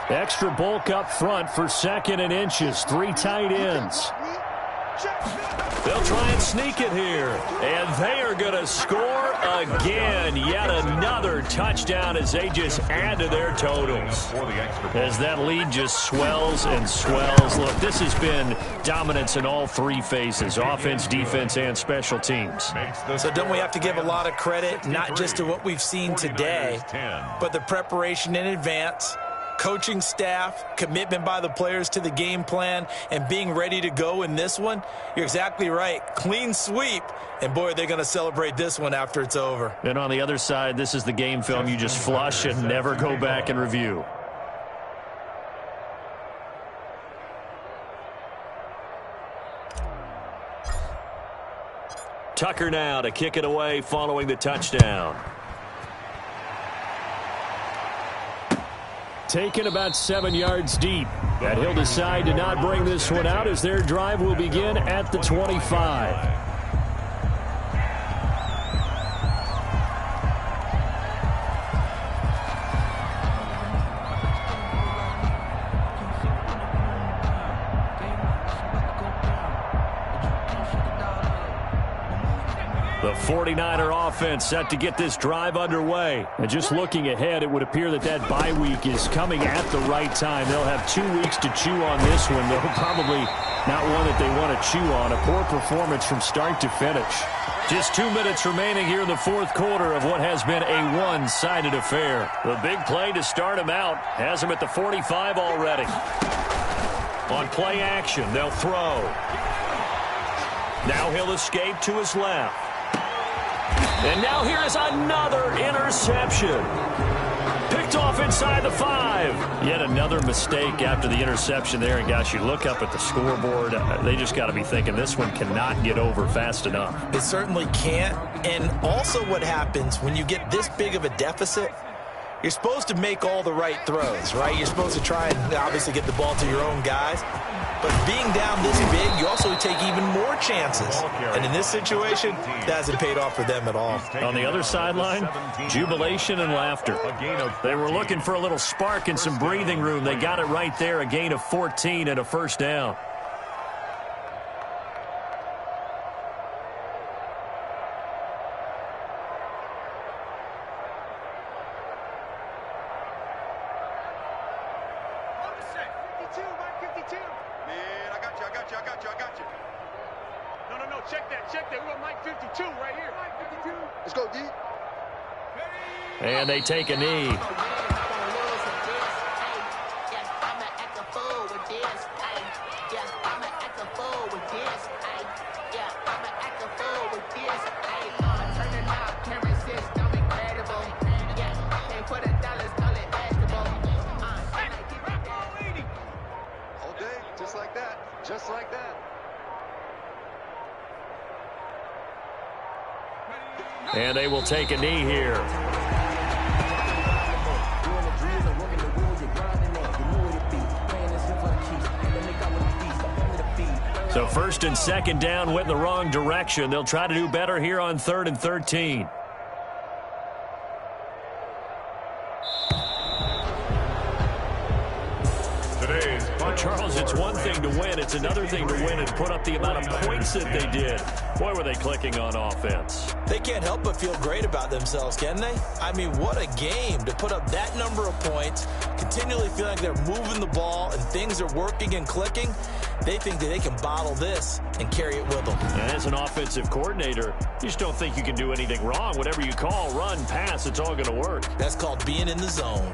Extra bulk up front for 2nd and inches. 3 tight ends. They'll try and sneak it here. And they are going to score again. Yet another touchdown as they just add to their totals. As that lead just swells and swells. Look, this has been dominance in all 3 phases. Offense, defense, and special teams. So don't we have to give a lot of credit, not just to what we've seen today, but the preparation in advance, coaching staff, commitment by the players to the game plan, and being ready to go in this one? You're exactly right. Clean sweep, and boy, they're going to celebrate this one after it's over. And on the other side, this is the game film you just flush and never go back and review. Tucker now to kick it away following the touchdown. Taken about 7 yards deep. And he'll decide to not bring this one out as their drive will begin at the 25. The 49er offense set to get this drive underway. And just looking ahead, it would appear that that bye week is coming at the right time. They'll have 2 weeks to chew on this one, though probably not one that they want to chew on. A poor performance from start to finish. Just 2 minutes remaining here in the 4th quarter of what has been a one-sided affair. The big play to start him out has him at the 45 already. On play action, they'll throw. Now he'll escape to his left. And now here is another interception. Picked off inside the 5. Yet another mistake after the interception there. And, gosh, you look up at the scoreboard. They just got to be thinking this one cannot get over fast enough. It certainly can't. And also what happens when you get this big of a deficit, you're supposed to make all the right throws, right? You're supposed to try and obviously get the ball to your own guys. But being down this big, you also take even more chances. And in this situation, that hasn't paid off for them at all. On the other sideline, jubilation and laughter. They were looking for a little spark and some breathing room. They got it right there, a gain of 14 and a 1st down. Man, I got you. No, check that. We got Mike 52 right here. Mike 52. Let's go, D. And they take a knee. Just like that. And they will take a knee here. So first and second down went in the wrong direction. They'll try to do better here on 3rd and 13. Charles, it's one thing to win. It's another thing to win and put up the amount of points that they did. Boy, were they clicking on offense. They can't help but feel great about themselves, can they? I mean, what a game to put up that number of points, continually feel like they're moving the ball and things are working and clicking. They think that they can bottle this and carry it with them. And as an offensive coordinator, you just don't think you can do anything wrong. Whatever you call, run, pass, it's all going to work. That's called being in the zone.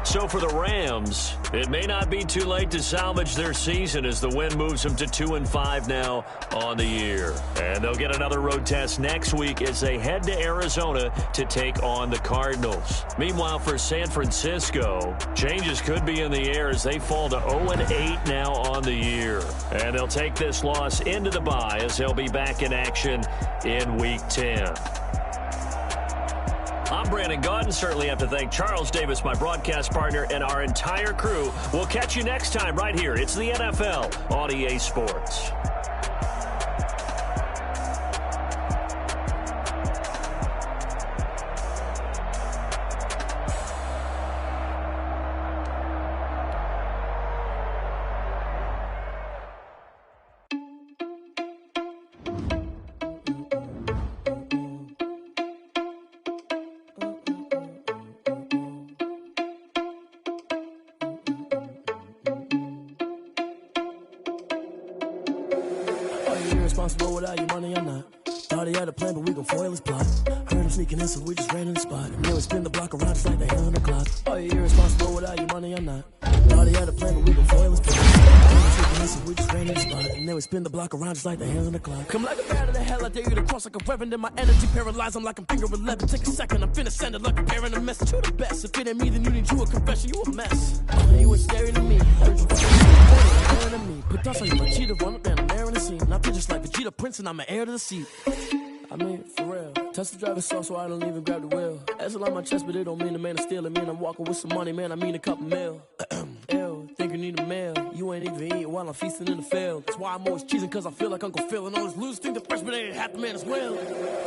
So for the Rams, it may not be too late to salvage their season as the win moves them to 2-5 now on the year. And they'll get another road test next week as they head to Arizona to take on the Cardinals. Meanwhile, for San Francisco, changes could be in the air as they fall to 0-8 now on the year. And they'll take this loss into the bye as they'll be back in action in Week 10. I'm Brandon Gaudin. Certainly have to thank Charles Davis, my broadcast partner, and our entire crew. We'll catch you next time right here. It's the NFL on EA Sports. Responsible without your money or not. Thought he had a plan, but we gon' foil his plot. Heard him sneaking in, so we just ran in the spot. And then we spin the block around just like the hell on the clock. Are you irresponsible without your money or not? Thought he had a plan, but we gon' foil his plot. Heard him sneaking in, so we just ran in the spot. And then we spin the block around just like the hell on the clock. Come like a bat of the hell, I dare you to cross like a reverend. And my energy paralyzed, I'm like I'm finger 11. Take a second, I'm finna send it like a bear in a message. You the best, if it ain't me, then you need you a confession. You a mess. You was staring at me. Heard you staring at me. Put dust on you, my cheetah, run up and I'm there in the scene. And I feel just like Vegeta Prince and I'm an heir to the seat. I mean, for real. Touch the driver's sauce so I don't even grab the wheel. That's on my chest, but it don't mean the man is stealing. Man, I'm walking with some money, man, I mean a couple mil. Ew, think you need a meal. You ain't even eating while I'm feasting in the field. That's why I'm always cheesing, cause I feel like Uncle Phil. And all those losers think the freshman ain't half the man as well.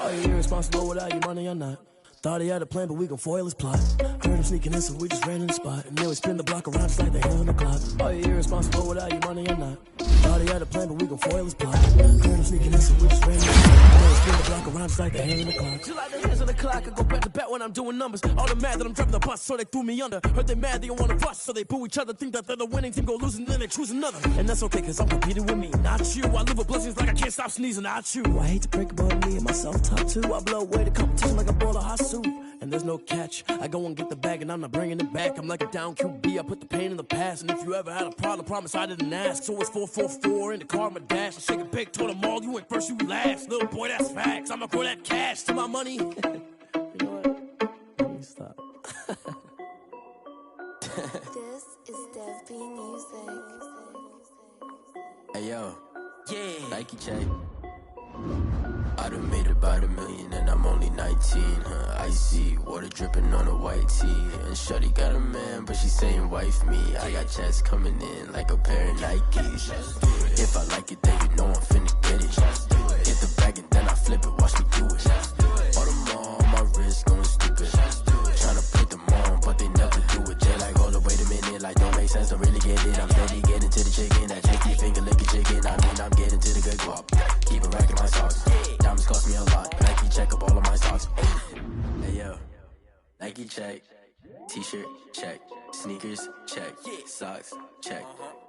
Are you irresponsible without your money or not? Thought he had a plan, but we gon' foil his plot. Heard him sneaking in, so we just ran in the spot. And then we spin the block around just like the hell on the clock. Are you irresponsible without your money or not? Thought he had a plan, but we gon' foil his plot. Heard him sneaking in, so we just ran in the spot. And then we spin the block around just like the hell on the clock. Just like the hands on the clock, I go back to back when I'm doing numbers. All the mad that I'm driving the bus, so they threw me under. Heard they mad, they don't wanna bust, so they boo each other. Think that they're the winning team, go losing, then they choose another. And that's okay, cause I'm competing with me, not you. I live with blessings like I can't stop sneezing, not you. I hate to break about me and myself top two. I blow away the competition like a bowl of hot soup. And there's no catch. I go and get the bag and I'm not bringing it back. I'm like a down QB, I put the pain in the past. And if you ever had a problem, promise I didn't ask. So it's 444 in the car, my dash. I shake a big, told them all, you ain't first, you last. Little boy, that's facts. I'ma throw that cash to my money. You know what? Let me stop. This is Dev B Music. Hey yo, yeah, Nike check. I done made about $1 million and I'm only 19, Icy, water dripping on a white tee. And shorty got a man, but she saying wife me. I got checks coming in like a pair of Nikes. If I like it, then you know I'm finna get it. Get the bag and then I flip it, watch me do it. All them on my wrist going stupid. Tryna put them on, but they never do it. Jay like, hold up, wait a minute, like don't make sense, don't really get it. I'm steady getting to the chicken, that janky finger licking chicken. I mean, I'm getting to the good guap. Keep it racking my socks. Diamonds cost me a lot. Nike check up all of my stocks. Hey yo, Nike check, T-shirt check, Sneakers, check. Socks, check.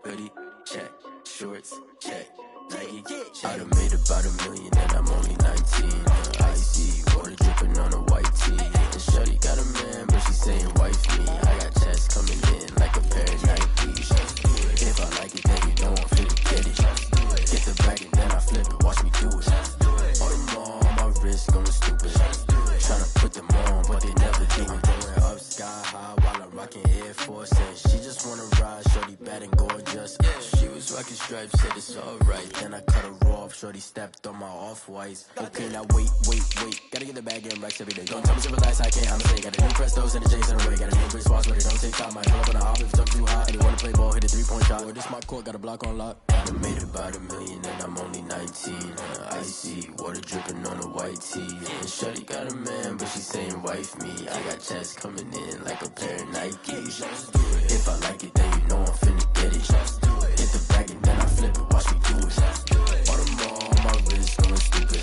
Hoodie, check. Shorts, check. Nike, check. I done made about $1 million and I'm only 19. Icy, water dripping on a white tee. And shorty got a man, but she saying wife me. I got checks coming in like a pair of Nikes. If I like it, then you know I'm finna get it. Get the bag and then I flip it, watch me do it. All them on my wrist going stupid. Tryna put them on, but they never do it. Going up sky high while I'm rocking Air Force. And she just wanna ride, shorty bad and gorgeous. She was rocking stripes, said it's alright. Then I cut her off, shorty stepped on my off-whites. Okay, now wait. Gotta get the bag in racks every day. Don't tell me to relax, I can't, I'm saying. Got a new Prestos and a Jason away. Got a new Chris Fox, but it don't take time. I pull up on the hop if it's up too high. And you wanna play ball, hit a 3-point shot. Or this my court, got a block on lock. I done made about $1 million and I'm only 19. Icy, water dripping on a white tee. And shorty got a man, but she saying wife me. I got checks coming in like a pair of Nikes. If I like it, then you know I'm finna get it. Hit the bag and then I flip it, watch me do it. All them on my wrist going stupid.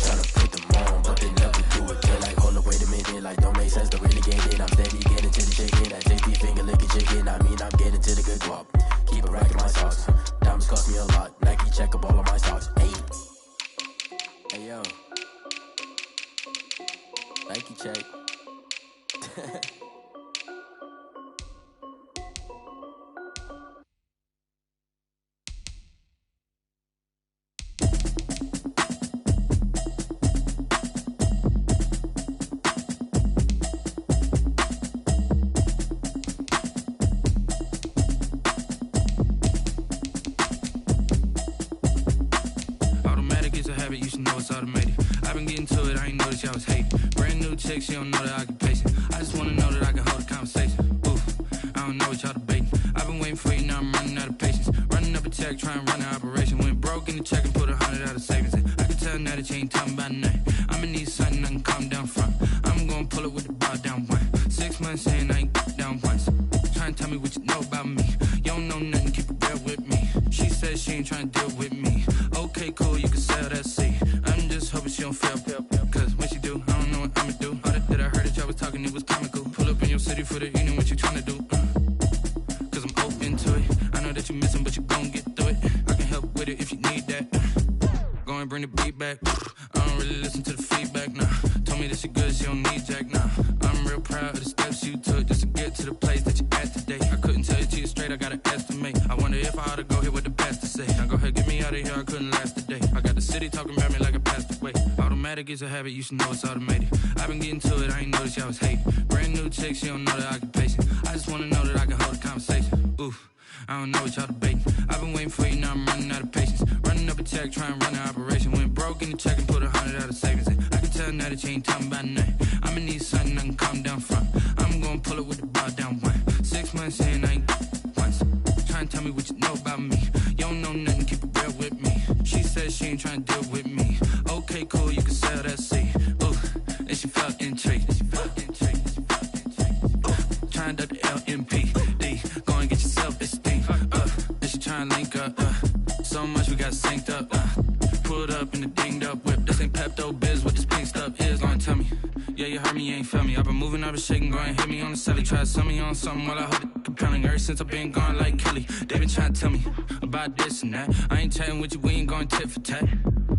Tryna put them on, but they never do it. They're like, hold up, wait a minute, like don't make sense to really get it. I'm steady getting to the chicken, that JP finger licking chicken. I mean, I'm getting to the good guap. Keep a rack in my socks. Diamonds cost me a lot. Nike check up all of my stocks. Hey yo, Nike check. You should know it's automated. I've been getting to it, I ain't noticed y'all was hating. Brand new chick, she don't know the occupation. I just wanna know that I can hold a conversation. Oof, I don't know what y'all debating. I've been waiting for you, now I'm running out of patience. Running up a check, trying to run an operation. Went broke in the check and put 100 out of savings in. I can tell now that you ain't talking about nothing. I'ma need something I can calm down from. I'm gonna pull it with the bar down one. 6 months saying I ain't down once. Trying to tell me what you know about me. You don't know nothing, keep it real with me. She said she ain't trying to deal with me. Okay, cool, you can sell that seat. I'm just hoping she don't fail. Cause when she do, I don't know what I'ma do. All that I heard that y'all was talking, it was comical. Pull up in your city for the evening, what you tryna do? Cause I'm open to it. I know that you missing, but you gon' get through it. I can help with it if you need that. Go and bring the beat back. I don't really listen to the feedback, nah. Told me that she good, she don't need jack, nah. I'm real proud of the steps you took just to get to the place that you at today. I couldn't tell you to you straight, I gotta estimate. I wonder if I ought to go here with the best to say. Now go ahead, get me out of here, I couldn't last a day. I got the city talking about me like I passed away. Automatic is a habit, you should know it's automated. I've been getting to it, I ain't noticed y'all was hating. Brand new chick, she don't know the occupation. I just wanna know that I can hold a conversation. Oof, I don't know what y'all debating. I've been waiting for you, now I'm running out of patience. Running up a check, trying to run an operation. Went broke in the check and put 100 out of savings in. I can tell now that you ain't talking about nothing. I'ma need something I can calm down from. I'm gonna pull it with the bar down one. 6 months saying I ain't once. Trying to tell me what you know about me. You don't know nothing, keep it real with me. She said she ain't trying to deal with me. Okay, cool, you can sell that seat. Ooh, and she felt intrigued. Trying to the LMPD. Go and get your self-esteem. And she trying to link up. So much we got synced up. Pulled up in the dinged up whip. This ain't Pepto Biz, what this pink stuff is. Go and tell me. Yeah, you heard me, you ain't felt me. I've been moving, I've been shaking, go and hit me on the celly. Try to sell me on something while I hold it compelling. Ever since I've been gone like Kelly, they been trying to tell me about this and that. I ain't chatting with you, we ain't going tit for tat.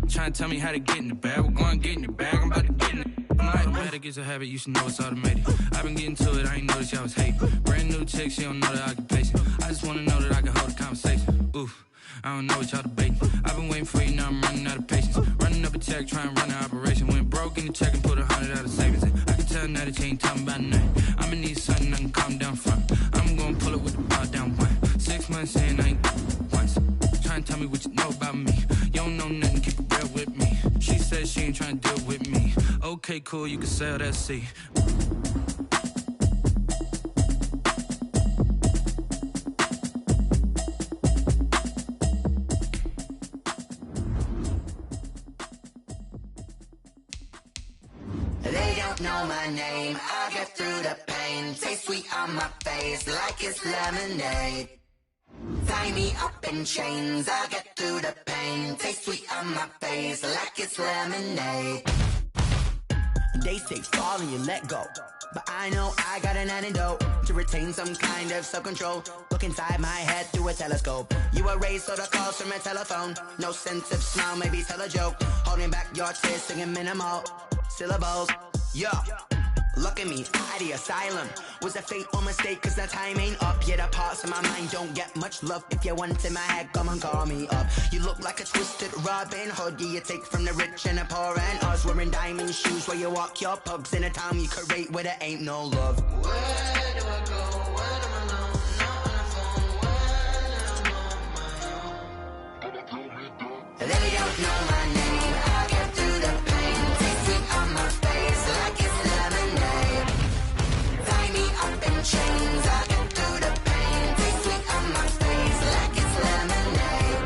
Trying to tell me how to get in the bag. We're going to get in the bag, I'm about to get in it. I'm like, automatic is a habit, you should know it's automated. I've been getting to it, I ain't noticed y'all was hating. Brand new chick, she don't know the occupation. I just wanna know that I can hold a conversation. Oof, I don't know what y'all debating. I've been waiting for you, now I'm running out of patience. Running up a check, trying to run an operation. Went broke in the check and put 100 out of savings in. I can tell now that you ain't talking about nothing. I'ma need something I can calm down from. I'm gonna pull it with the bar down one. 6 months saying I ain't once. Trying to tell me what you know about me. You don't know nothing, keep it real with me. She said she ain't trying to deal with me. Okay, cool, you can sell that seat. They don't know my name, I get through the pain. Taste sweet on my face like it's lemonade. Tie me up in chains, I get through the pain. Taste sweet on my face like it's lemonade. They say fall and you let go, but I know I got an antidote to retain some kind of self-control. Look inside my head through a telescope. You were raised so the calls from a telephone. No sense of smile, maybe tell a joke. Holding back your tears, singing minimal syllables. Yo, look at me, out the asylum. Was a fate or mistake, cause the time ain't up. Yet the parts of my mind don't get much love. If you want in my head, come and call me up. You look like a twisted Robin Hood. Yeah, you take from the rich and the poor and us. Wearing diamond shoes where you walk your pugs. In a town you create where there ain't no love. Where do I go when I'm alone? Not on the phone, when I'm on my own. They don't know my name. I get through the pain. Taste sweet on my face like it's lemonade. Tie me up in chains. I get through the pain. Taste sweet on my face like it's lemonade.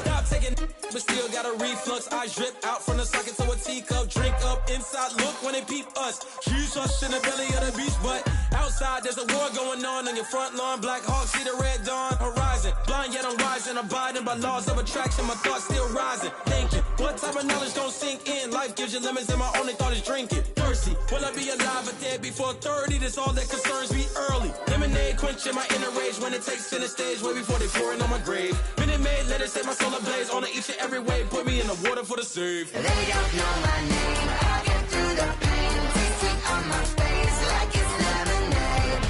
Stop taking but still got a reflux. I drip out from the socket to a teacup. Drink up inside, look when they peep us. Jesus in the belly of the beast, but outside there's a war going on your front lawn. Black Hawk, see the red dawn horizon. Blind yet I'm rising, abiding by laws of attraction. My thoughts still rising, thinking what type of knowledge don't sink in? Life gives you lemons and my only thought is drinking. Thirsty, will I be alive or dead before 30? That's all that concerns me early. Lemonade quenching my inner rage when it takes center stage way before they pour it on my grave. Minute Maid, let it set my soul ablaze on each and every way. Put me in the water for the save. They don't know my name. I get through the pain. Taste sweet on my face like it's lemonade.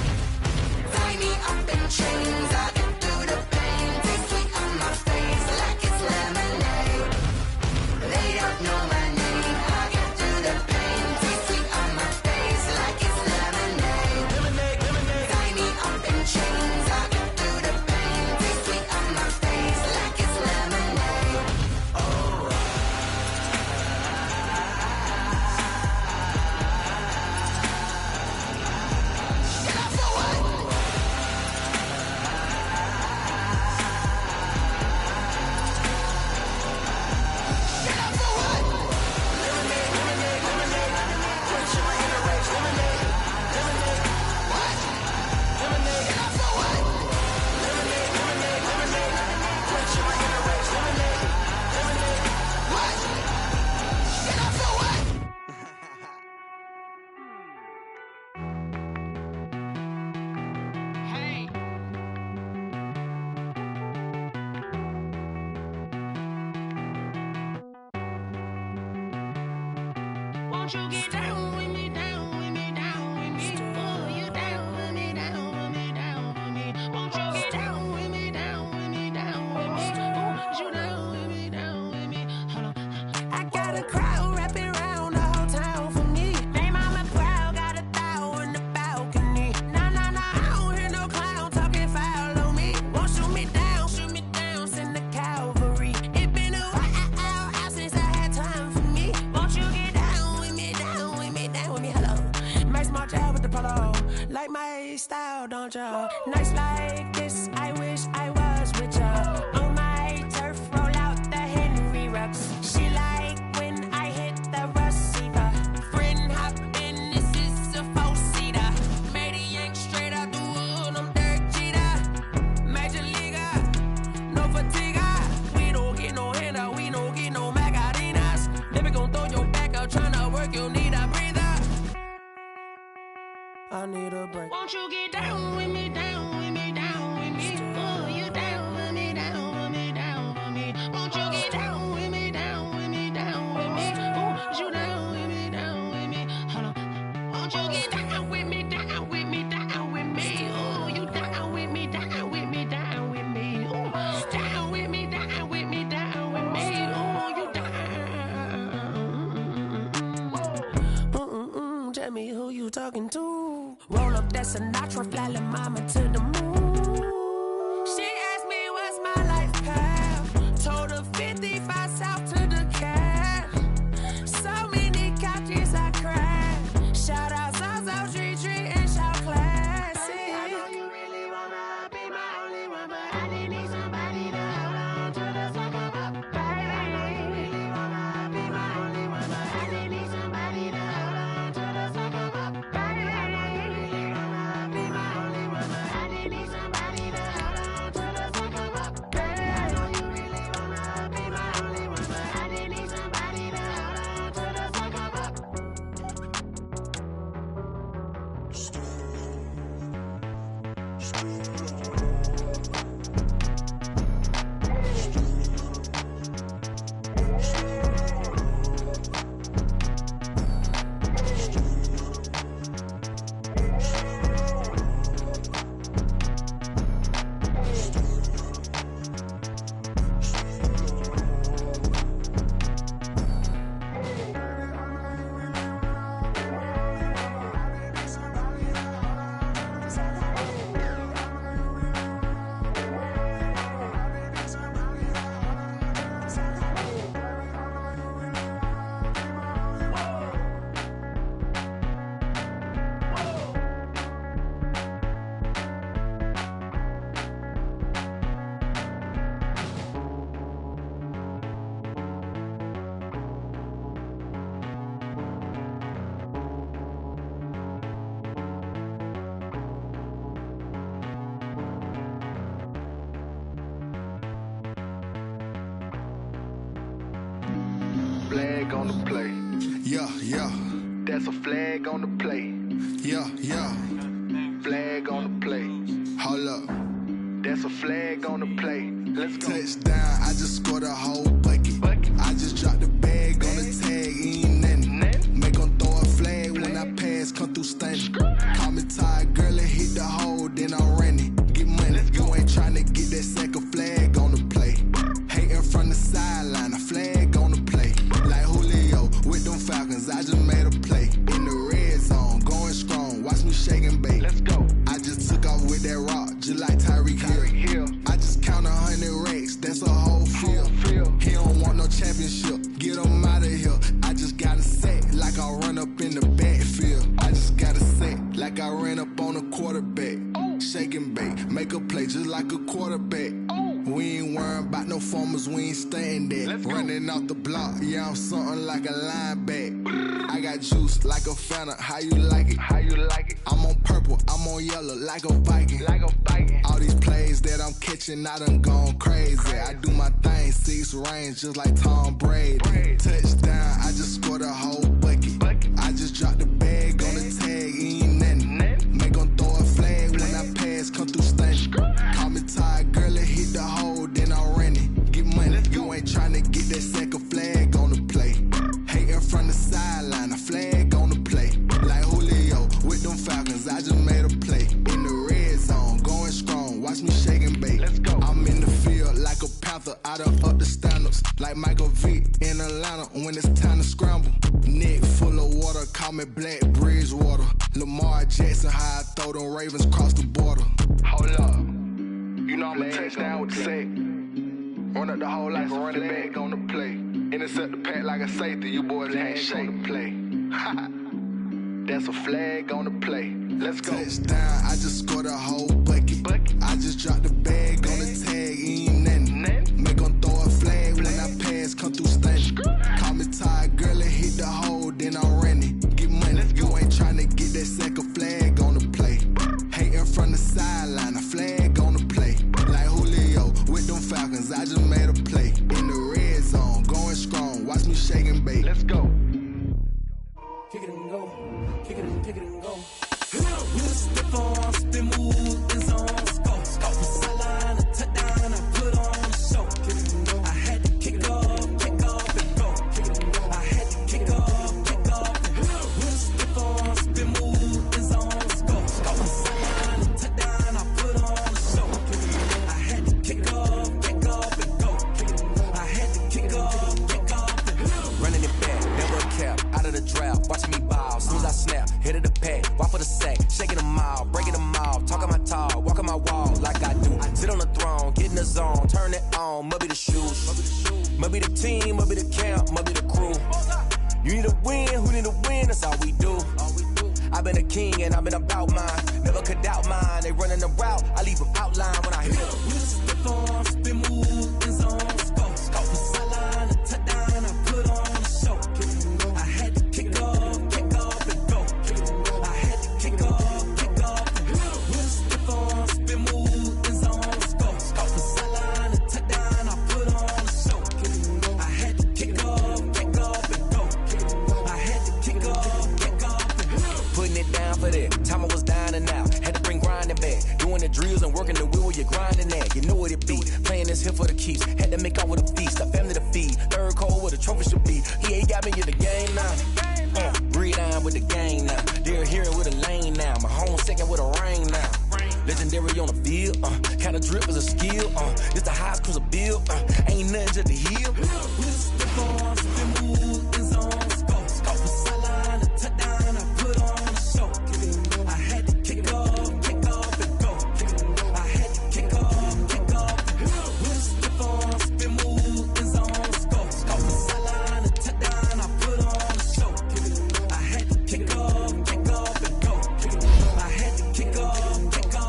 Tie me up in chains. I get through the pain. Taste sweet on my face like it's lemonade. They don't know my name. I get through the pain. Taste sweet on my face like it's lemonade. Lemonade, lemonade. Tie me up in chains. I get through the pain. Taste sweet on my face like it's lemonade. Oh. Won't you get down with me, down with me, down with me? Oh, you down with me, down with me, down with me. Won't you get down with me, down with me, down with me? Oh, you down with me, down with me? Hold on. I got a crowd wrapping around the whole town for me. They mama proud, got a thou in the balcony. Nah, nah, nah, I don't hear no clown talking foul on me. Won't shoot me down, send the cavalry. It been a while since I had time for me. Won't you get down with me, down with me, down with me? Hello. Max March out with the polo. Like my style, don't you? Nights like this, I wish I was with ya. On my turf, roll out the Henry Rux. She like when I hit the receiver. Friend hop in, this is a four-seater. Made a yank straight out the wood, I'm Derek Jeter. Major leaguer, no fatigue. We don't get no handout, we don't get no Macarinas. Never gon' throw your back out, tryna work, you need a breather. I need a break. Won't you get down with me, down with me, down with me? Oh, you down with me, down with me, down with me? Won't you get down with me, down with me, down with me? Oh, you down with me, down with me? Hold on. Won't you get down with me, down with me, down with me? Oh, you down with me, down with me, down with me? Oh, down with me, down with me, down with me? Oh, you down. Tell me who you talking to. Roll up that Sinatra, fly la mama to the moon. She asked me what's my life path. Told her 55 south to the cab. So many couches I cried. Shout out South Street and shout classic. I know you really wanna be my only one, but I didn't need somebody to hold on to the sucker up. Baby, I know you really wanna be my only one, but I didn't need somebody to hold on to the sucker up. Baby, I know you really wanna be my only one, but I didn't need somebody. flag on the play. Yeah, yeah. That's a flag on the play. Yeah, yeah. Flag on the play. Hold up. That's a flag on the play. Let's go. Touchdown, I just scored a whole bucket. I just dropped the bag on the tag, ain't nothing. Make them throw a flag when I pass, come through stunning. Call me tired, girl, and hit the hole, then I'm running. Get money, you ain't tryna get that second flag on the play. Hating from the sideline, a flag on the play. Like Julio with them Falcons, I just made a play. In the red zone, going strong, watch me shake and bake. Let's go. I just took off with that rock, just like Tyreek Hill. I just count 100 racks, that's a whole field. He don't want no championship, get him out of here. I just got a set, like I run up in the backfield. I just got a set, like I ran up on a quarterback. Shake and bake, make a play just like a quarterback. We ain't worrying about no formers, we ain't staying there. Running off the block, yeah, I'm something like a linebacker. I got juice like a Fanta, how you like it? How you like it? I'm on purple, I'm on yellow, like a Viking. Like a Viking. All these plays that I'm catching, I done gone crazy. I do my thing, 6 range, just like Tom Brady. Touchdown, I just scored a whole bucket. I just dropped the bag on the tag, ain't nothing. Make them throw a flag when I pass, come through stunning. Call me tired, girl, and hit the hole, then I'm running. Get money, you ain't tryna get that second flag on the play. Hating from the sideline, a flag on the play. Like Julio with them Falcons, I just made a play. In the red zone, going strong, watch me shake and bake. Let's go. I'm in the field like a Panther, I done up the standards. Like Michael Vick in Atlanta when it's time to scramble. Neck full of water, call me Black Bridgewater. Lamar Jackson, how I throw them Ravens cross the border. Hold up. You know I'm a touchdown with the sack. Run up the hole like a running back on the play. Intercept the pack like a safety, you boys can't shake the play. That's a flag on the play. Let's go. Touchdown, I just scored a whole bucket. I just dropped the bag on the tag, ain't nothing. Make them throw a flag when I pass, come through stunning. Call me tired, girl, and hit the hole, then I'm running. Get money, you ain't tryna get that second flag on the play. Hating from the sideline, a flag on the play. Like Julio with them Falcons, I just made a play. In the red zone, going strong, watch me shake and bake. Let's go. Kick it and go, kick it and go. We'll step on, spin, move, and zone, scope. From sideline to touchdown, I put on a show. I had to kick off, and go. I had to kick off, and we'll step on, spin, move, and zone, scope. From sideline to touchdown, I put on a show. I had to kick off, and go. I had to kick off, and running it back, never a cap, out of the drought, watching me ball, soon as I snap, hit of the pack, walk for the sack, shaking them all, breaking them all, talking my talk, walking my wall like I do, sit on the throne, get in the zone, turn it on, must be the shoes, must be the team, must be the camp, must be the crew, you need a win, who need a win, that's all we do, I've been a king and I've been about mine, never could doubt mine, they running the route, I leave them outline when I hit them. We'll step on, spin, move, and zone, scope. From sideline to touchdown, I put on a show. I had to kick off, and go. I had to kick off, and we'll step on, spin, move, and zone, scope. From sideline to touchdown, I put on a show. I had to kick off, and go. I had to kick off, and go. Putting it down for that, time I was down and out, had to bring grinding back, doing the drills and working the wheel where you're grinding at, you know what it be, playing this here for the keeps, had to make off with a feast, a family to feed, third cold where the trophy should be, he ain't got me in the game now, breathe down with the game now, they're here with a lane now, my home second with a rain now, legendary on the field, kinda drip is a skill, it's the highest cruiser bill, ain't nothing just the hill. We'll step on, spin, move, and zone, scope. From sideline to touchdown, I put on a show. I had to kick off, and go. I had to kick off, and go. We'll step on, spin, move, and zone, scope. From sideline to touchdown, I put on a show. I had to kick off, and go. I had to kick off, and go.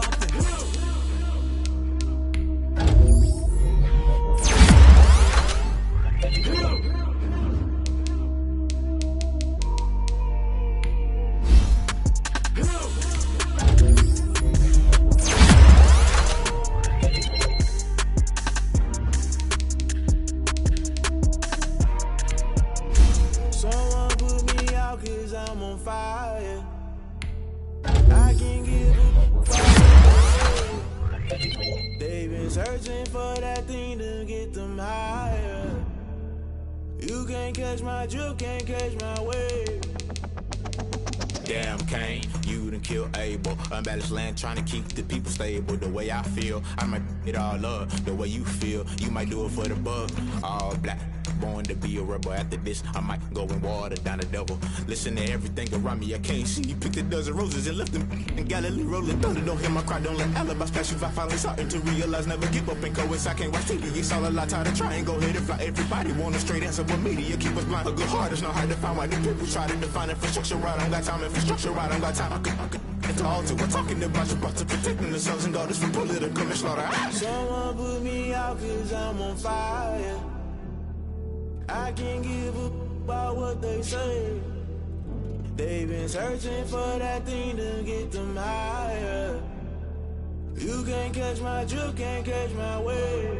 on fire. I can give a they've been searching for that thing to get them higher. You can't catch my drift, can't catch my wave. Damn, Kane, you done killed Abel. Unbalanced land, trying to keep the people stable. The way I feel, I might it all up. The way you feel, you might do it for the bug. All black, born to be a rebel. After this, I might go and water down the devil. Listen to everything around me, I can't see. Picked a dozen roses and left them in Galilee rolling thunder. Don't hear my cry, don't let alibis pass you. I finally starting to realize, never give up and go I can't watch TV. It's all a lot, tired of trying, go ahead and fly. Everybody want a straight answer, but media keep us blind. A good heart is not hard to find. Why the people try to define infrastructure right? I don't got time, infrastructure right, I don't got time. I could talk to. We're talking about to protecting the sons and daughters from political and slaughter. Someone put me out cause I'm on fire. I can't give a about what they say. They've been searching for that thing to get them higher. You can't catch my drift, can't catch my wave.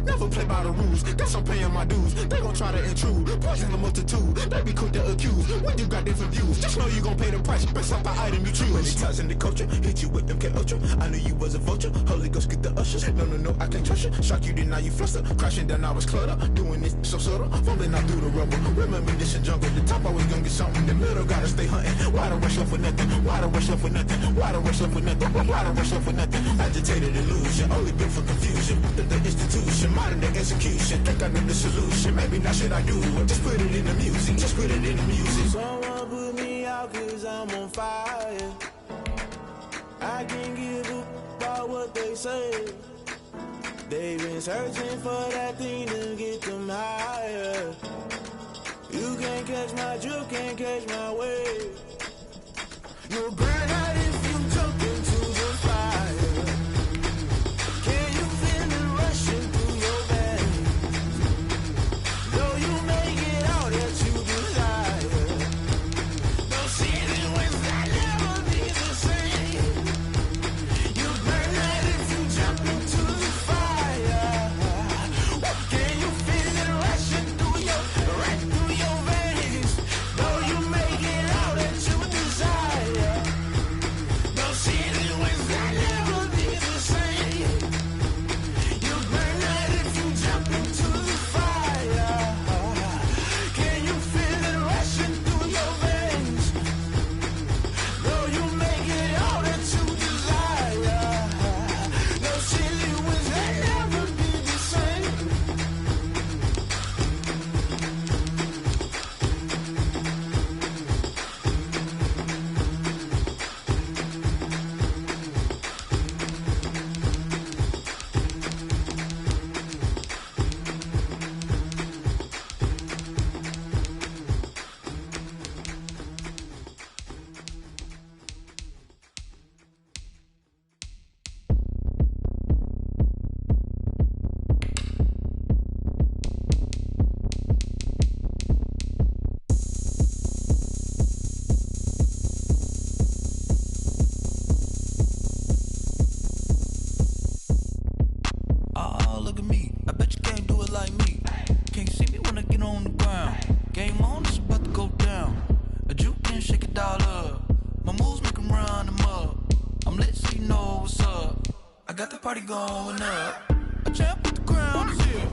Never play by the rules, guess I'm paying my dues. They gon' try to intrude, poison the multitude. They be quick to accuse, when you got different views. Just know you gon' pay the price, based off the item you choose. When it ties in the culture, hit you with them K Ultra. I knew you was a vulture, Holy Ghost get the ushers. No, I can't trust you. Shock you, then now you fluster. Crashing down, I was clutter. Doing this so subtle, fumbling out through the rubble. Remember this a jungle, the top always gonna get something. The middle gotta stay hunting. Why the rush left with nothing? Why the rush left with nothing? Why the rush left with nothing? Why the rush left with nothing? Agitated illusion, only built for confusion. The institution, modern day execution. Think I know the solution. Maybe not should I do it? Just put it in the music. Just put it in the music. Someone put me out cause I'm on fire. I can't give a about what they say. They've been searching for that thing to get them higher. You can't catch my drift, can't catch my wave. You'll burn out if you jump into the fire. Can you feel it rushing through your veins? Though you make it out that you desire. Those feelings will never be the same. You burn out if you jump into the fire. Can you feel it rushing through your veins? Though you make it out that you desire. Those feelings will never be the same. You burn out if you jump into the fire. Can you feel it rushing through your veins? Though you make it out that you desire. Those feelings will never be the same. Oh, look at me. I bet you can't do it like me. Can't see me when I get on the ground. Game on, it's about to go down. A juke can shake it all up. My moves make 'em run them up. I'm lit so you know what's up. I got the party going up. A champ with the crown is here.